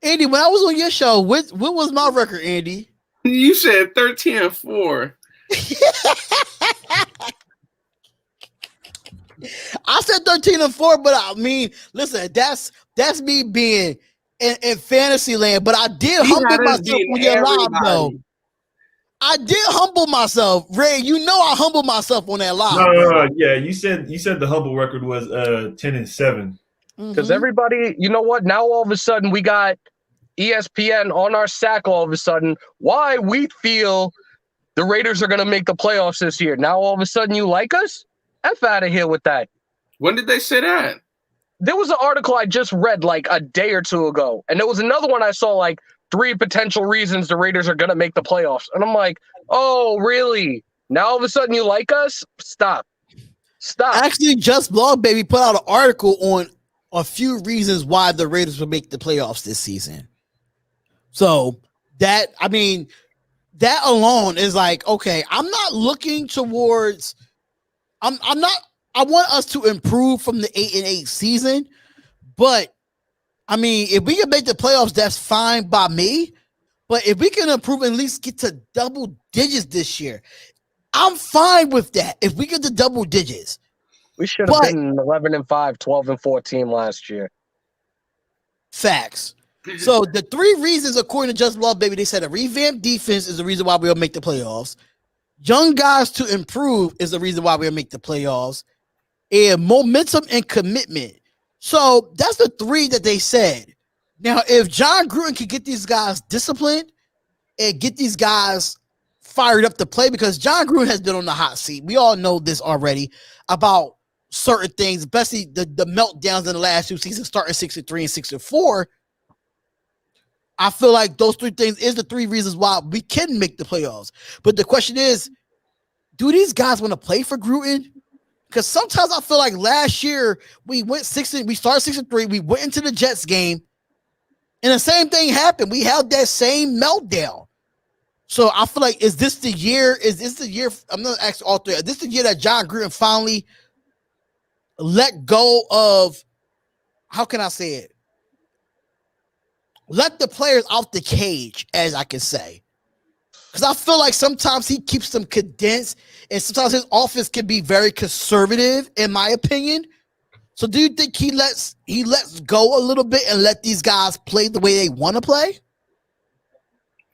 Andy, when I was on your show, what was my record, Andy? You said 13-4. I said 13-4, but I mean, listen, that's me being in fantasy land. But I did humble myself when you're live, though. I did humble myself, Ray. You know I humbled myself on that live. No. Yeah, you said the humble record was 10-7. Because everybody, you know what? Now all of a sudden we got ESPN on our sack. All of a sudden, why we feel the Raiders are going to make the playoffs this year. Now all of a sudden you like us? F out of here with that. When did they say that? There was an article I just read like a day or two ago, and there was another one I saw like 3 potential reasons the Raiders are going to make the playoffs. And I'm like, oh, really? Now all of a sudden you like us? Stop. Actually, Just Blog Baby put out an article on a few reasons why the Raiders will make the playoffs this season. So that alone is like, okay, I'm not looking towards, I want us to improve from the 8-8 season, but I mean, if we can make the playoffs, that's fine by me. But if we can improve and at least get to double digits this year, I'm fine with that. If we get to double digits. We should have been 11-5, 12-4 team last year. Facts. So the 3 reasons, according to Just Love Baby, they said a revamped defense is the reason why we'll make the playoffs. Young guys to improve is the reason why we'll make the playoffs. And momentum and commitment. So that's the 3 that they said. Now, if John Gruden can get these guys disciplined and get these guys fired up to play, because John Gruden has been on the hot seat. We all know this already about certain things, especially the meltdowns in the last 2 seasons, starting 6-3 and 6-4. I feel like those 3 things is the 3 reasons why we can make the playoffs. But the question is, do these guys want to play for Gruden? Because sometimes I feel like last year we started 6-3, we went into the Jets game, and the same thing happened. We had that same meltdown. So I feel like, is this the year? I'm not asking all 3. Is this the year that John Gruden finally let go of, how can I say it? Let the players out the cage, as I can say. Because I feel like sometimes he keeps them condensed, and sometimes his offense can be very conservative, in my opinion. So do you think he lets go a little bit and let these guys play the way they want to play?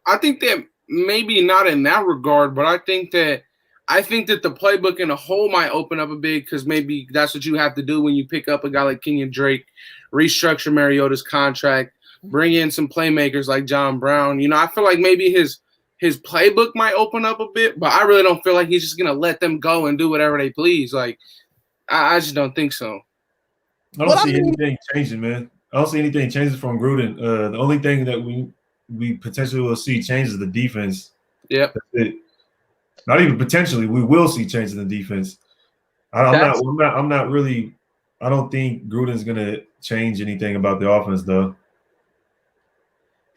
I think that maybe not in that regard, but I think that the playbook in a whole might open up a bit, because maybe that's what you have to do when you pick up a guy like Kenyon Drake, restructure Mariota's contract, bring in some playmakers like John Brown. I feel like maybe his playbook might open up a bit, but I really don't feel like he's just going to let them go and do whatever they please. Like, I just don't think so. I don't see anything changing, man. I don't see anything changing from Gruden. The only thing that we potentially will see change is the defense. Yep. That's it. Not even potentially, we will see changes in the defense. I'm not really. I don't think Gruden's gonna change anything about the offense, though.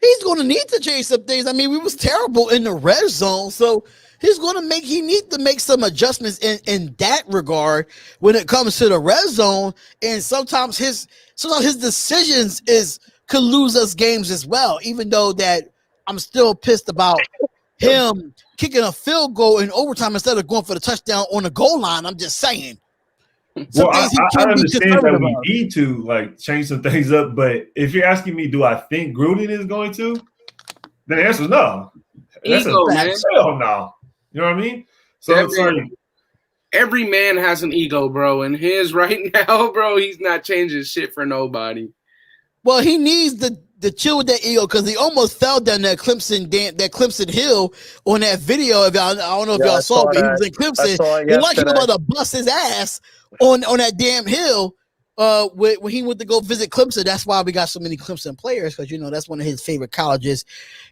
he's going to need to change some things. I mean, we was terrible in the red zone, so he need to make some adjustments in that regard when it comes to the red zone. And sometimes his decisions could lose us games as well, even though that I'm still pissed about him kicking a field goal in overtime instead of going for the touchdown on the goal line. I'm just saying. Well, I understand that we need to like change some things up, but if you're asking me, do I think Gruden is going to? Then the answer is no. Ego, man. Hell no. You know what I mean? So it's like every man has an ego, bro, and his right now, bro, he's not changing shit for nobody. Well, he needs to chill with that ego because he almost fell down that Clemson hill on that video. I don't know if y'all saw, but he was in Clemson. He like he was about to bust his ass on that damn hill when he went to go visit Clemson. That's why we got so many Clemson players, because that's one of his favorite colleges.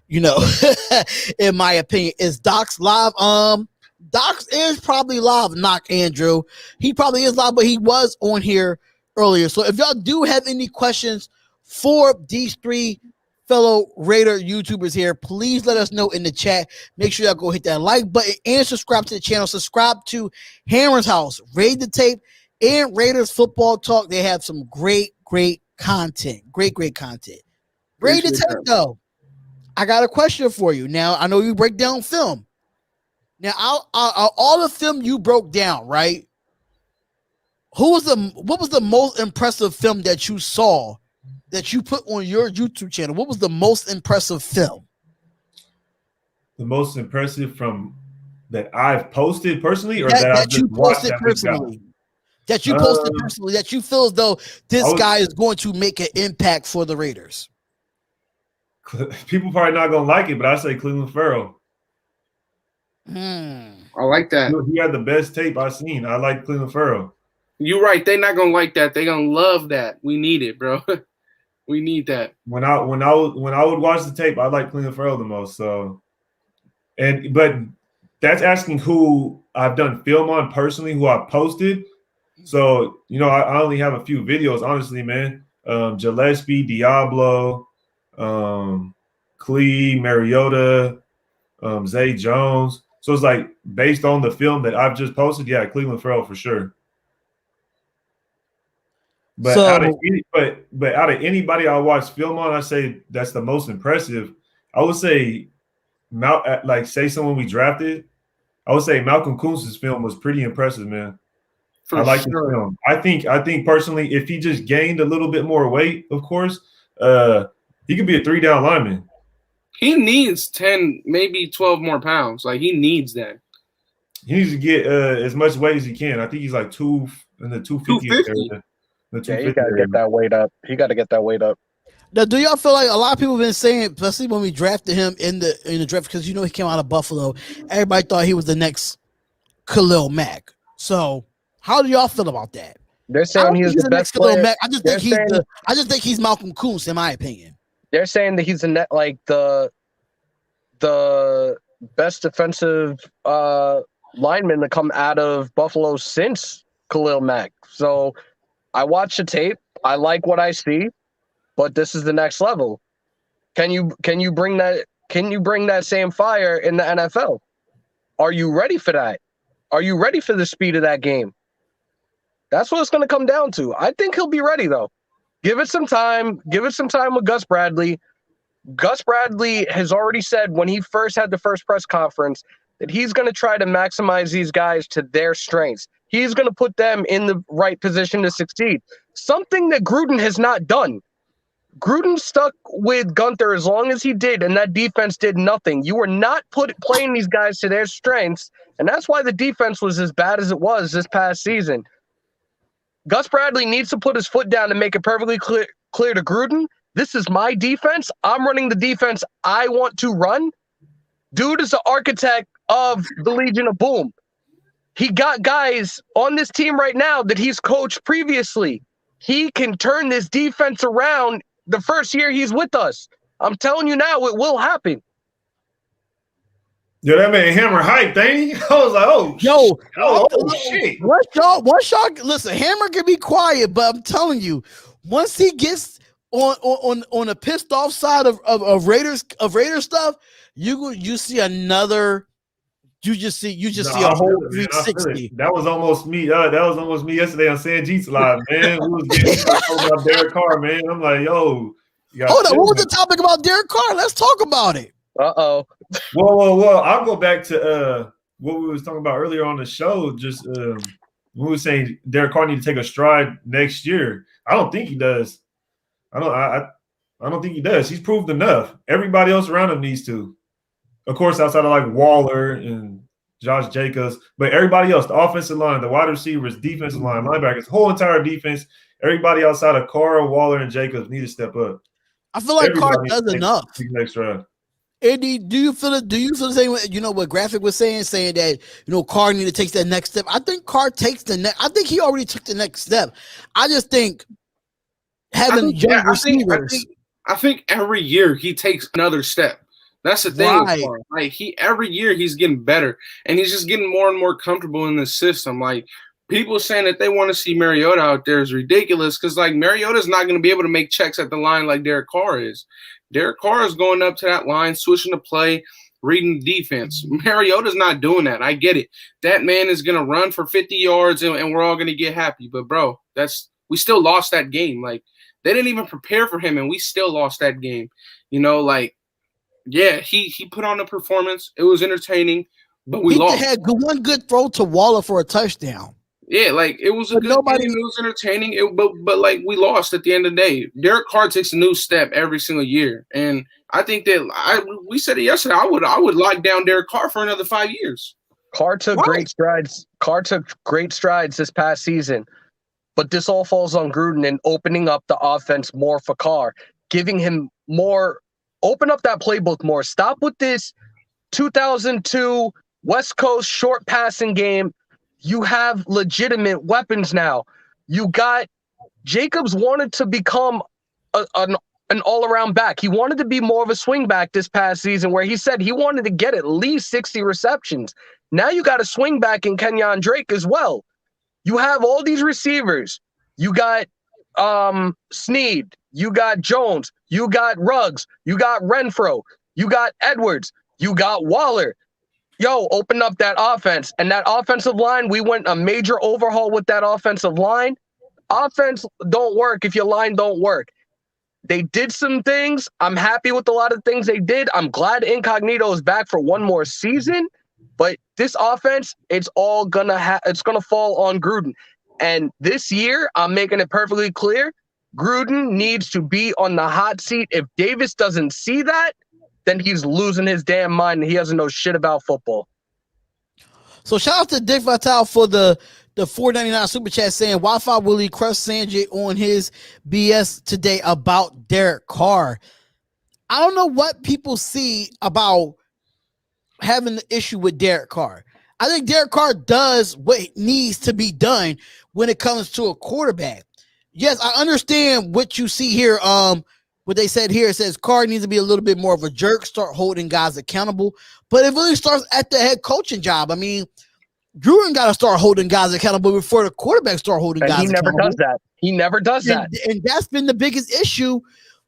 In my opinion, is Doc's live. Doc's is probably live. Knock Andrew. He probably is live, but he was on here earlier. So if y'all do have any questions for these three fellow Raider YouTubers here, please let us know in the chat. Make sure y'all go hit that like button and subscribe to the channel. Subscribe to Hammer's House, Raid the Tape, and Raiders Football Talk. They have some great content. Great content. Raid the Tape, though. I got a question for you. Now, I know you break down film. Now, all the film you broke down, right? What was the most impressive film that you saw that you put on your YouTube channel? What was the most impressive film? The most impressive from that I've posted personally, or that you posted personally? That you posted personally, that you feel as though this guy is going to make an impact for the Raiders. People probably not gonna like it, but I say Cleveland Farrell. I like that. He had the best tape I've seen. I like Cleveland Farrell. You're right. They're not gonna like that. They're gonna love that. We need it, bro. We need that. When I would watch the tape, I like Cleveland Farrell the most. So, but that's asking who I've done film on personally, who I posted. So I only have a few videos, honestly, man. Gillespie, Diablo, Clee, Mariota, Zay Jones. So it's like based on the film that I've just posted, yeah, Cleveland Farrell for sure. But out of anybody I watched film on, I say that's the most impressive. I would say say someone we drafted. I would say Malcolm Kuntz's film was pretty impressive, man. I like his film. I think personally, if he just gained a little bit more weight, of course, he could be a 3-down lineman. He needs 10, maybe 12 more pounds. Like, he needs that. He needs to get as much weight as he can. I think he's like 250 area. Yeah, he got to get that weight up. He got to get that weight up. Now, do y'all feel like a lot of people have been saying, especially when we drafted him in the draft, because he came out of Buffalo, everybody thought he was the next Khalil Mack. So, how do y'all feel about that? They're saying he's the best player. Mack. I just think he's Malcolm Kuntz, in my opinion. They're saying that he's the best defensive lineman to come out of Buffalo since Khalil Mack. So I watch the tape. I like what I see, but this is the next level. Can you bring that? Can you bring that same fire in the NFL? Are you ready for that? Are you ready for the speed of that game? That's what it's going to come down to. I think he'll be ready, though. Give it some time. Give it some time with Gus Bradley. Gus Bradley has already said when he first had the first press conference that he's going to try to maximize these guys to their strengths. He's going to put them in the right position to succeed. Something that Gruden has not done. Gruden stuck with Gunther as long as he did, and that defense did nothing. You were not playing these guys to their strengths, and that's why the defense was as bad as it was this past season. Gus Bradley needs to put his foot down and make it perfectly clear to Gruden, this is my defense. I'm running the defense I want to run. Dude is the architect of the Legion of Boom. He got guys on this team right now that he's coached previously. He can turn this defense around the first year he's with us. I'm telling you now, it will happen. Yo, that man Hammer hyped, ain't he? I was like, shit. Once y'all listen, Hammer can be quiet, but I'm telling you, once he gets on the pissed off side of Raiders stuff, you see another. You just see a whole 360. That was almost me. That was almost me yesterday on Sanjeet's live, man. We was talking about Derek Carr, man. I'm like, yo. Hold on. What was the topic about Derek Carr? Let's talk about it. Uh-oh. Well. I'll go back to what we was talking about earlier on the show. Just we were saying Derek Carr need to take a stride next year. I don't think he does. I don't think he does. He's proved enough. Everybody else around him needs to. Of course, outside of like Waller and Josh Jacobs, but everybody else, the offensive line, the wide receivers, defensive line, linebackers, whole entire defense, everybody outside of Carr, Waller, and Jacobs need to step up. I feel like Carr does enough. Next round. Andy, do you feel it? Do you feel the same way? You know what Graphk was saying that Carr need to take that next step. I think Carr takes the next. I think he already took the next step. I just think having young receivers. I think every year he takes another step. That's the thing. Right. Like every year he's getting better, and he's just getting more and more comfortable in the system. Like people saying that they want to see Mariota out there is ridiculous because like Mariota's not going to be able to make checks at the line like Derek Carr is. Derek Carr is going up to that line, switching the play, reading the defense. Mariota's not doing that. I get it. That man is going to run for 50 yards, and we're all going to get happy. But bro, we still lost that game. Like they didn't even prepare for him, and we still lost that game. Yeah, he put on a performance. It was entertaining, but we lost. He had one good throw to Waller for a touchdown. Yeah, like it was a good game. It was entertaining. But like we lost at the end of the day. Derek Carr takes a new step every single year, and I think that we said it yesterday. I would lock down Derek Carr for another 5 years. Carr took great strides. Carr took great strides this past season, but this all falls on Gruden and opening up the offense more for Carr, giving him more. Open up that playbook more. Stop with this 2002 West Coast short passing game. You have legitimate weapons now. You got Jacobs wanted to become an all-around back. He wanted to be more of a swing back this past season where he said he wanted to get at least 60 receptions. Now you got a swing back in Kenyon Drake as well. You have all these receivers. You got Snead. You got Jones, you got Ruggs, you got Renfro, you got Edwards, you got Waller. Yo, open up that offense. And that offensive line, we went a major overhaul with that offensive line. Offense don't work if your line don't work. They did some things. I'm happy with a lot of things they did. I'm glad Incognito is back for one more season. But this offense, it's gonna fall on Gruden. And this year, I'm making it perfectly clear, Gruden needs to be on the hot seat. If Davis doesn't see that, then he's losing his damn mind and he doesn't know shit about football. So shout out to Dick Vitale for the $4.99 super chat saying Wi-Fi Willie crushed Sanjay on his BS today about Derek Carr. I don't know what people see about having the issue with Derek Carr. I think Derek Carr does what needs to be done when it comes to a quarterback. Yes, I understand what you see here. What they said here, it says Carr needs to be a little bit more of a jerk, start holding guys accountable. But it really starts at the head coaching job. I mean, Gruden got to start holding guys accountable before the quarterback start holding guys accountable. He never does that. And that's been the biggest issue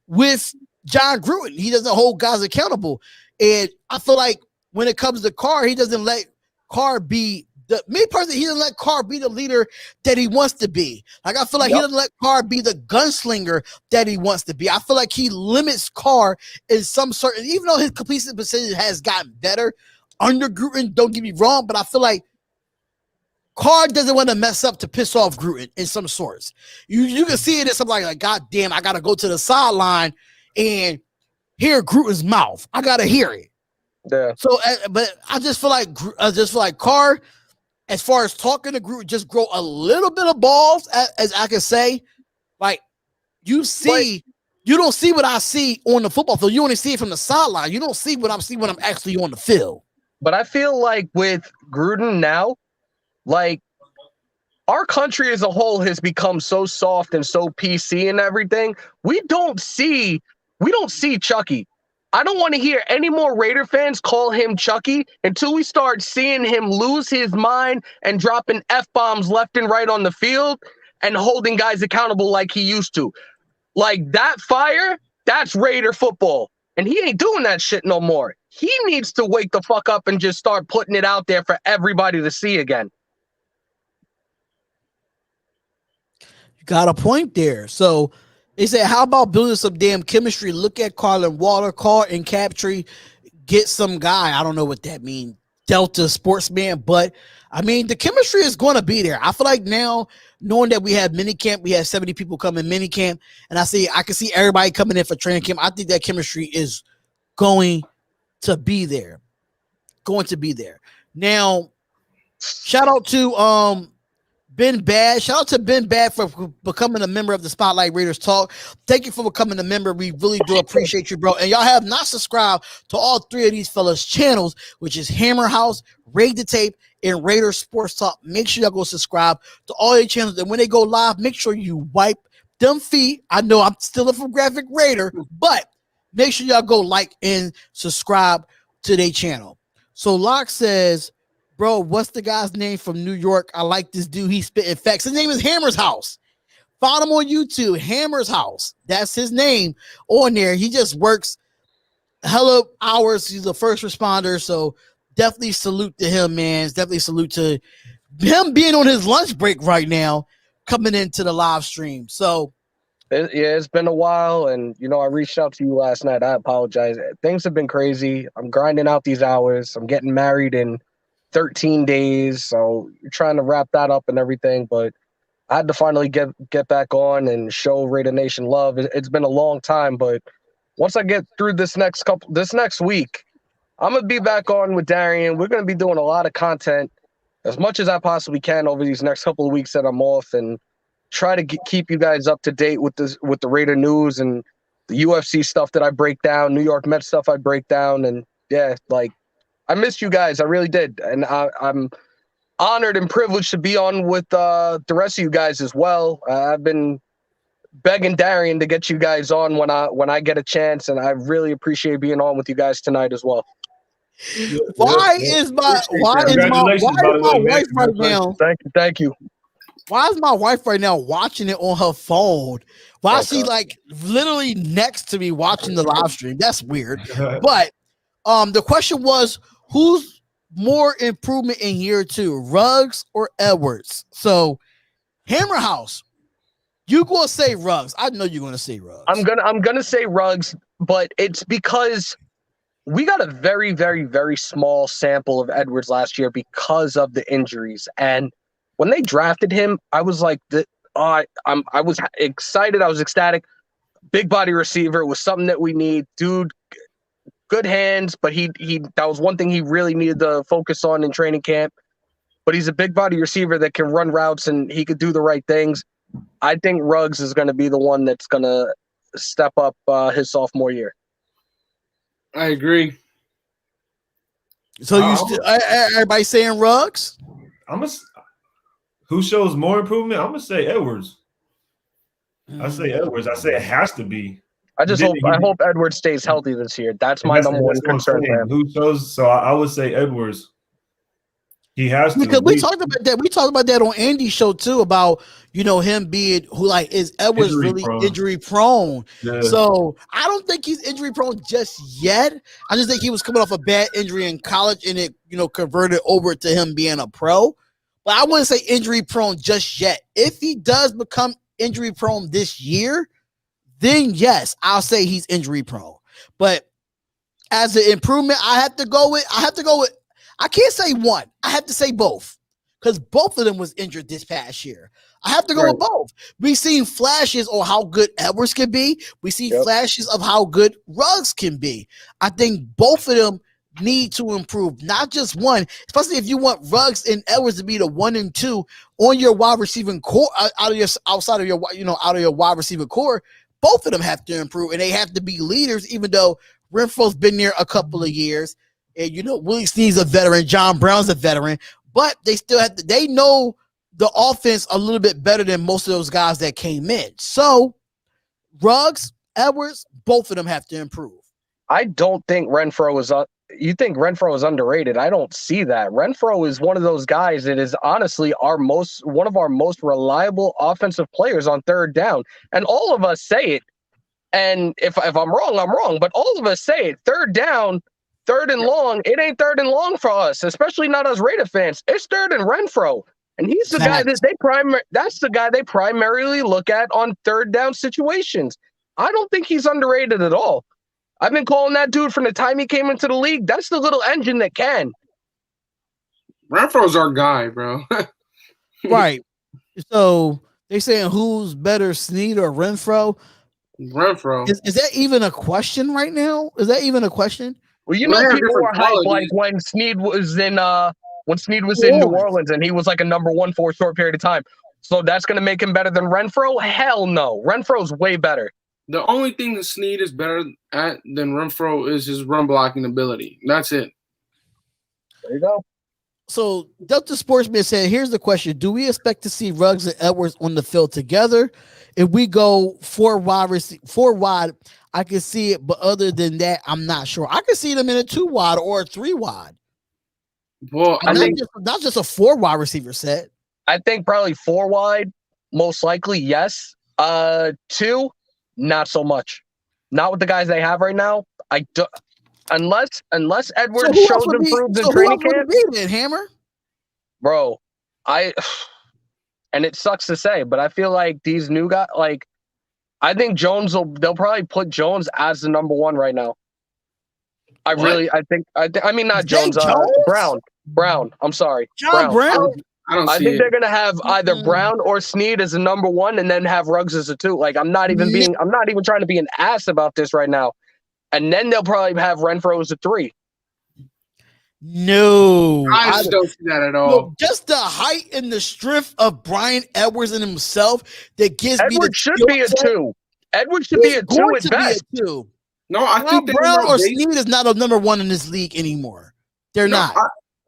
with John Gruden. He doesn't hold guys accountable. And I feel like when it comes to Carr, he doesn't let Carr be he doesn't let Carr be the leader that he wants to be. Like, I feel like he doesn't let Carr be the gunslinger that he wants to be. I feel like he limits Carr in some certain, even though his completion percentage has gotten better under Gruden, don't get me wrong, but I feel like Carr doesn't want to mess up to piss off Gruden in some sorts. You can see it in something like, God damn, I got to go to the sideline and hear Gruden's mouth. I got to hear it. Yeah. So, but I just feel like Carr, as far as talking to Gruden, just grow a little bit of balls, as I can say. Like, you don't see what I see on the football field. You only see it from the sideline. You don't see what I'm seeing when I'm actually on the field. But I feel like with Gruden now, like, our country as a whole has become so soft and so PC and everything. We don't see Chucky. I don't want to hear any more Raider fans call him Chucky until we start seeing him lose his mind and dropping F-bombs left and right on the field and holding guys accountable like he used to. Like that fire, that's Raider football. And he ain't doing that shit no more. He needs to wake the fuck up and just start putting it out there for everybody to see again. You got a point there. So they said, how about building some damn chemistry? Look at Carlin Water, Carl and Captree, get some guy. I don't know what that means. Delta sportsman, but I mean, the chemistry is going to be there. I feel like now, knowing that we have minicamp, we have 70 people coming minicamp, and I can see everybody coming in for training camp. I think that chemistry is going to be there. Going to be there. Now, shout out to Ben Bad. Shout out to Ben Bad for becoming a member of the Spotlight Raiders Talk. Thank you for becoming a member. We really do appreciate you, bro. And y'all have not subscribed to all three of these fellas' channels, which is Hammer House, Raid the Tape, and Raiders Sports Talk. Make sure y'all go subscribe to all your channels. And when they go live, make sure you wipe them feet. I know I'm still a Graphk Raider, but make sure y'all go like and subscribe to their channel. So Locke says, bro, what's the guy's name from New York? I like this dude. He's spitting facts. His name is Hammer's House. Follow him on YouTube, Hammer's House. That's his name on there. He just works hella hours. He's a first responder. So definitely salute to him, man. Definitely salute to him being on his lunch break right now, coming into the live stream. So it's been a while, and I reached out to you last night. I apologize. Things have been crazy. I'm grinding out these hours. I'm getting married in 13 days, so you're trying to wrap that up and everything, but I had to finally get back on and show Raider Nation love. It's been a long time, but once I get through this next week, I'm gonna be back on with Darian. We're gonna be doing a lot of content as much as I possibly can over these next couple of weeks that I'm off, and try to keep you guys up to date with the Raider news and the UFC stuff that I break down, New York Mets stuff I break down, and yeah, like, I missed you guys. I really did. And I'm honored and privileged to be on with the rest of you guys as well. I've been begging Darian to get you guys on when I get a chance, and I really appreciate being on with you guys tonight as well. Why is my wife right now? Thank you. Why is my wife right now watching it on her phone? Why is she like literally next to me watching the live stream? That's weird. But the question was, who's more improvement in year two, Ruggs or Edwards? So, Hammer House, you gonna say Ruggs? I know you're gonna say Ruggs. I'm gonna say Ruggs, but it's because we got a very, very, very small sample of Edwards last year because of the injuries. And when they drafted him, I was like, I was excited. I was ecstatic. Big body receiver was something that we need, dude. Good hands, but he that was one thing he really needed to focus on in training camp. But he's a big body receiver that can run routes and he could do the right things. I think Ruggs is going to be the one that's going to step up his sophomore year. I agree. So everybody saying Ruggs? Who shows more improvement? I'm gonna say Edwards. I say Edwards. I say it has to be. I hope Edwards stays healthy this year. That's my number one concern. Who shows? So I would say Edwards. He has to. Because we talked about that. We talked about that on Andy's show too, about him being is Edwards really injury prone. Yeah. So I don't think he's injury prone just yet. I just think he was coming off a bad injury in college and it converted over to him being a pro. But I wouldn't say injury prone just yet. If he does become injury prone this year, then yes, I'll say he's injury prone. But as an improvement, I have to go with, I can't say one. I have to say both. Because both of them was injured this past year. I have to go with both. We've seen flashes on how good Edwards can be. We see flashes of how good Ruggs can be. I think both of them need to improve, not just one, especially if you want Ruggs and Edwards to be the 1 and 2 on your wide receiving core, outside of your wide receiver core. Both of them have to improve, and they have to be leaders, even though Renfro's been there a couple of years. And Willie Snead's a veteran, John Brown's a veteran, but they still have to, they know the offense a little bit better than most of those guys that came in. So Ruggs, Edwards, both of them have to improve. I don't think Renfro you think Renfro is underrated. I don't see that. Renfro is one of those guys that is honestly one of our most reliable offensive players on third down. And all of us say it. And if I'm wrong, I'm wrong. But all of us say it. Third down, third and long. It ain't third and long for us, especially not us Raider fans. It's third and Renfro. And he's the guy that that's the guy they primarily look at on third down situations. I don't think he's underrated at all. I've been calling that dude from the time he came into the league. That's the little engine that can. Renfro's our guy, bro. Right. So they saying who's better, Snead or Renfro? Renfro. Is that even a question right now? Is that even a question? Well, you know, people were hyped like when Snead was in New Orleans and he was like a number one for a short period of time. So that's going to make him better than Renfro? Hell no. Renfro's way better. The only thing that Snead is better at than Renfro is his run blocking ability. That's it. There you go. So Delta Sportsman said, here's the question. Do we expect to see Ruggs and Edwards on the field together? If we go four wide, I can see it. But other than that, I'm not sure. I can see them in a 2 wide or a 3 wide. Well, not just a 4 wide receiver set. I think probably 4 wide, most likely, yes. 2, not so much. Not with the guys they have right now. Unless Edwards shows improved in training camp. Then, Hammer? Bro, and it sucks to say, but I feel like these new guys, like, I think they'll probably put Jones as the number 1 right now. I mean, not Jones, Brown. I'm sorry. Brown? I think they're gonna have either Brown or Snead as a number 1, and then have Ruggs as a 2. Like, I'm not even trying to be an ass about this right now. And then they'll probably have Renfro as a 3. No, I just don't see that at all. No, just the height and the strength of Brian Edwards and himself that gives me the should be a 2. Edwards should be a 2 at best. No, I think Brown or Snead is not a number 1 in this league anymore. They're not.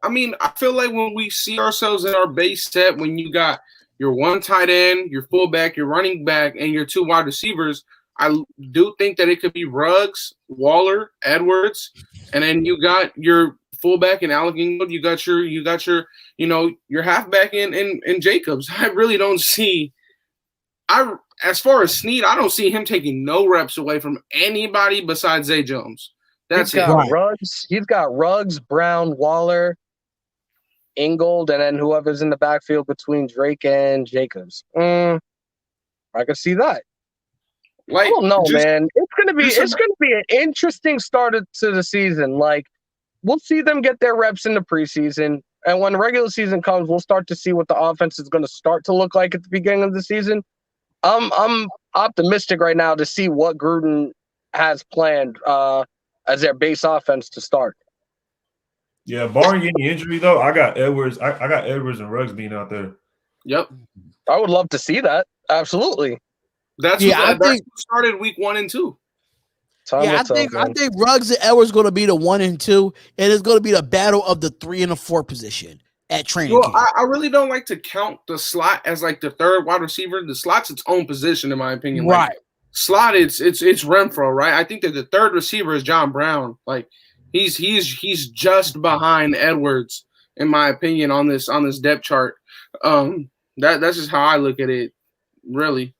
I mean, I feel like when we see ourselves in our base set, when you got your 1 tight end, your fullback, your running back, and your 2 wide receivers, I do think that it could be Ruggs, Waller, Edwards, and then you got your fullback in Alec Ingold. You got your your halfback in Jacobs. I really don't see. As far as Snead, I don't see him taking no reps away from anybody besides Zay Jones. That's it. He's got Ruggs, Brown, Waller, Ingold, and then whoever's in the backfield between Drake and Jacobs. I can see that. Like, I don't know, man. It's gonna be an interesting start to the season. Like, we'll see them get their reps in the preseason, and when the regular season comes, we'll start to see what the offense is going to start to look like at the beginning of the season. I'm optimistic right now to see what Gruden has planned as their base offense to start. Yeah, barring any injury though, I got Edwards. I got Edwards and Ruggs being out there. Yep, I would love to see that. Absolutely. That's what started week 1 and 2. I think Ruggs and Edwards going to be the 1 and 2, and it's going to be the battle of the 3 and the 4 position at training camp. I really don't like to count the slot as like the 3rd wide receiver. The slot's its own position, in my opinion. Right. Like, slot, it's Renfro, right? I think that the 3rd receiver is John Brown. Like, he's just behind Edwards, in my opinion, on this depth chart. That's just how I look at it, really.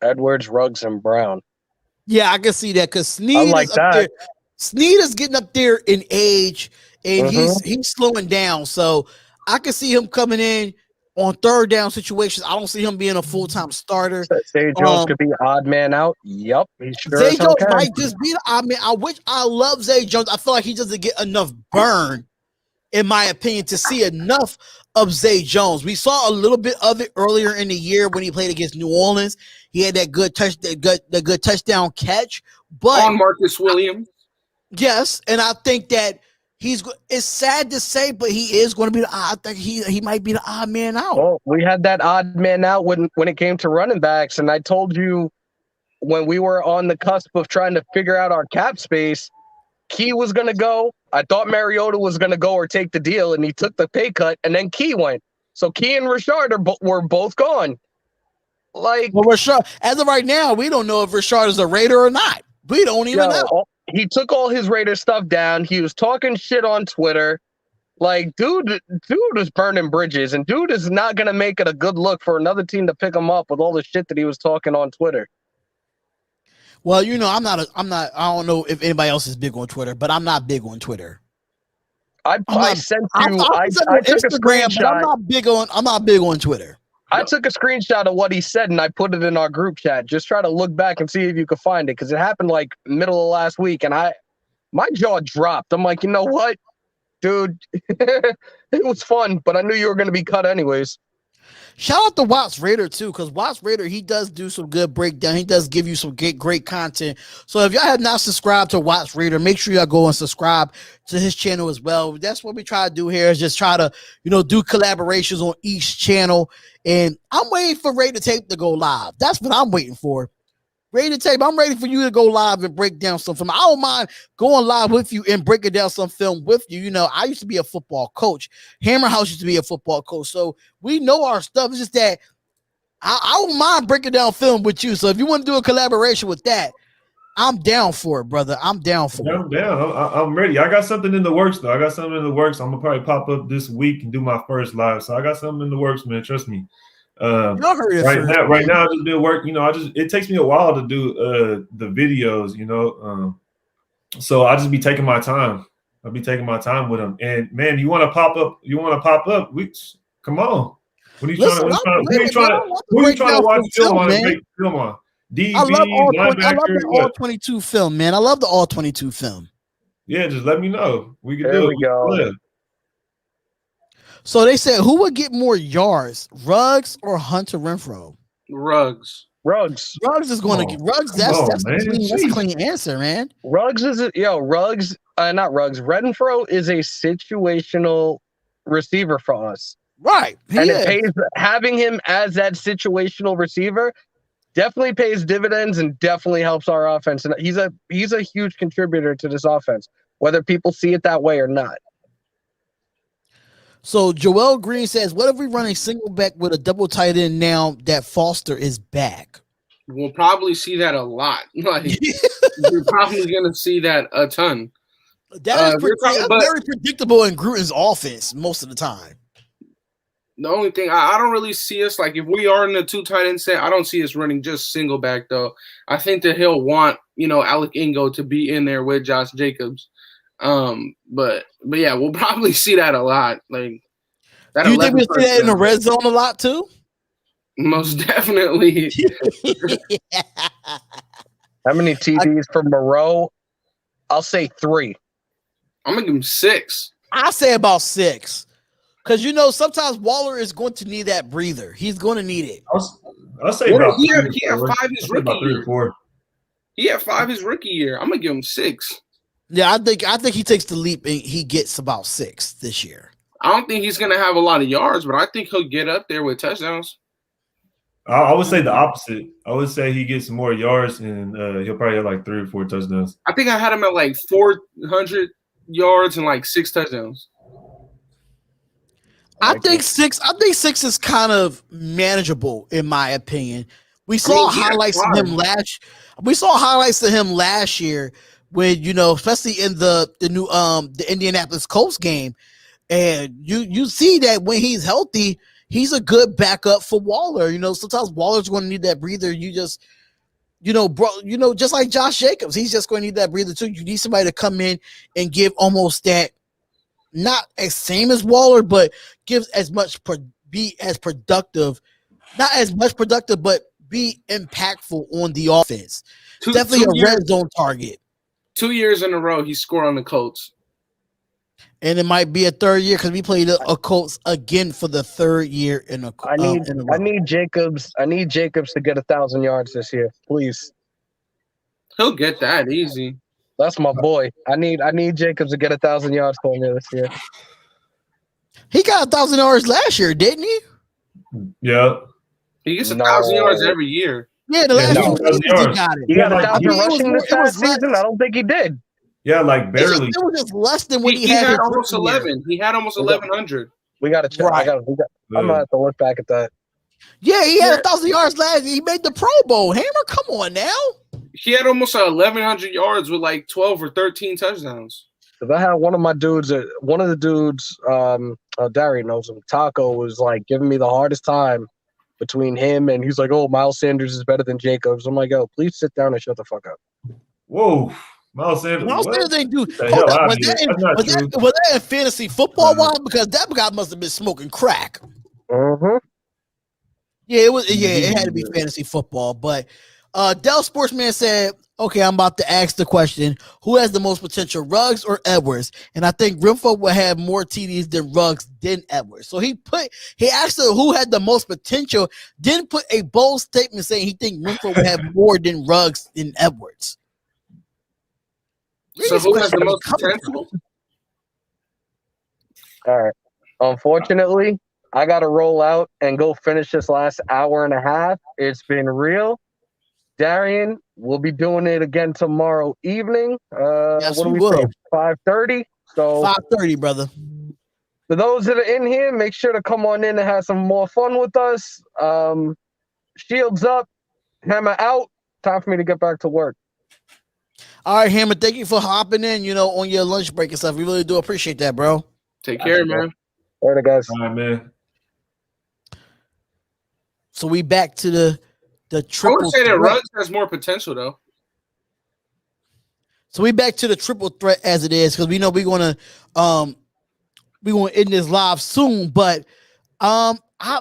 Edwards, Ruggs, and Brown. Yeah, I can see that because Snead is up there. Snead is getting up there in age, and he's slowing down. So I can see him coming in on 3rd down situations. I don't see him being a full-time starter. Zay Jones could be odd man out. Yep. Zay Jones might just be the odd man. I love Zay Jones. I feel like he doesn't get enough burn, in my opinion, to see enough of Zay Jones. We saw a little bit of it earlier in the year when he played against New Orleans. He had that good touchdown catch, but on Marcus Williams. Yes, and I think that it's sad to say, but he is going to be the odd. I think he might be the odd man out. Well, we had that odd man out when it came to running backs, and I told you when we were on the cusp of trying to figure out our cap space, Key was going to go. I thought Mariota was going to go or take the deal, and he took the pay cut, and then Key went. So Key and Richard were both gone. Like, well, Rashard, as of right now, we don't know if Rashard is a Raider or not. We don't even know. He took all his Raiders stuff down. He was talking shit on Twitter. Like, dude is burning bridges, and dude is not gonna make it a good look for another team to pick him up with all the shit that he was talking on Twitter. Well, you know, I don't know if anybody else is big on Twitter, but I'm not big on Twitter. I sent you. I took Instagram, a screenshot. But I'm not big on Twitter. I took a screenshot of what he said and I put it in our group chat. Just try to look back and see if you could find it, because it happened like middle of last week, and my jaw dropped. I'm like, you know what, dude, it was fun, but I knew you were going to be cut anyways. Shout out to Watts Raider too, because Watts Raider, he does do some good breakdown. He does give you some great content. So if y'all have not subscribed to Watts Raider, make sure y'all go and subscribe to his channel as well. That's what we try to do here, is just try to, you know, do collaborations on each channel. And I'm waiting for Raider Tape to go live. That's what I'm waiting for. Raider Tape, I'm ready for you to go live and break down some film. I don't mind going live with you and breaking down some film with you. You know, I used to be a football coach. Hammer House used to be a football coach. So we know our stuff. It's just that I don't mind breaking down film with you. So if you want to do a collaboration with that, I'm down for it, brother. I'm down for it. I'm down. I'm ready. I got something in the works, though. I'm going to probably pop up this week and do my first live. So I got something in the works, man. Trust me. Right now, I just been work. You know, it takes me a while to do the videos. You know, so I just be taking my time. I'll be taking my time with them. And man, you want to pop up? Come on. What are you trying to watch film on? Film on. DB, I love the all 22 film, man. I love the all 22 film. Yeah, just let me know. We can do it. Go. So they said, who would get more yards, Ruggs or Hunter Renfrow? Ruggs. Ruggs is going to get Ruggs. That's a clean answer, man. Ruggs is not Ruggs. Renfrow is a situational receiver for us, right? It pays, having him as that situational receiver definitely pays dividends and definitely helps our offense. And he's a huge contributor to this offense, whether people see it that way or not. So Joel Green says, what if we run a single back with a double tight end now that Foster is back? We'll probably see that a lot. Like, you're probably going to see that a ton. That is very predictable in Gruden's offense most of the time. The only thing, I don't really see us, like, if we are in the two tight end set, I don't see us running just single back, though. I think that he'll want, you know, Alec Ingo to be in there with Josh Jacobs. But yeah, we'll probably see that a lot. Like, that. Do you think we'll see that in the red zone a lot too? Most definitely. How many TDs for Moreau? I'll say 3. I'm gonna give him 6. I say about 6, because you know sometimes Waller is going to need that breather. He's going to need it. I'll say about he had 5 his rookie year. 4. He had 5 his rookie year. I'm gonna give him 6. Yeah, I think he takes the leap and he gets about 6 this year. I don't think he's gonna have a lot of yards, but I think he'll get up there with touchdowns. I would say the opposite. I would say he gets more yards and he'll probably have like 3 or 4 touchdowns. I think I had him at like 400 yards and like 6 touchdowns. I think 6 is kind of manageable in my opinion. We saw highlights of him last year when, you know, especially in the new the Indianapolis Colts game, and you see that when he's healthy, he's a good backup for Waller. You know, sometimes Waller's going to need that breather. You just, you know, just like Josh Jacobs, he's just going to need that breather too. You need somebody to come in and give almost that, not as same as Waller, but gives as much be as productive, not as much productive, but be impactful on the offense. Definitely a red zone target. 2 years in a row, he scored on the Colts. And it might be a third year because we played a Colts again for the third year in a I need Jacobs to get 1,000 yards this year, please. He'll get that easy. That's my boy. I need Jacobs to get 1,000 yards for me this year. He got 1,000 yards last year, didn't he? Yeah. He gets 1,000 yards every year. Yeah, the last 2 seasons he got it. He got 1,000 rushing this past season. I don't think he did. Yeah, like barely. It was just less than what he had almost 11. He had almost 1,100. We got to check. Right. I'm gonna have to look back at that. Yeah, he had 1,000 yards last year. He made the Pro Bowl. Hammer, come on now. He had almost 1,100 yards with like 12 or 13 touchdowns. If I had one of the dudes, Darian knows him, Taco, was like giving me the hardest time between him and he's like, oh, Miles Sanders is better than Jacobs. I'm like, yo, please sit down and shut the fuck up. Whoa. Miles Sanders. Miles Sanders ain't do. Was that in fantasy football wise? Because that guy must have been smoking crack. Mm-hmm. Yeah, it was. Yeah, it had to be fantasy football. But Dell Sportsman said, "Okay, I'm about to ask the question: who has the most potential, Ruggs or Edwards?" And I think Renfro will have more TDs than Ruggs than Edwards. So he asked her who had the most potential. Didn't put a bold statement saying he think Renfro would have more than Ruggs than Edwards. So who has the most potential? All right. Unfortunately, I got to roll out and go finish this last hour and a half. It's been real. Darian, we'll be doing it again tomorrow evening. Yes, what do we we say? will. 5:30. So 5:30, brother. For those that are in here, make sure to come on in and have some more fun with us. Shields up, Hammer out. Time for me to get back to work. All right, Hammer, thank you for hopping in, on your lunch break and stuff. We really do appreciate that, bro. Take care, man. All right, guys. All right, man. So we back to the triple. I would say that Ruggs has more potential, though. So we back to the triple threat as it is, because we know we're gonna end this live soon. But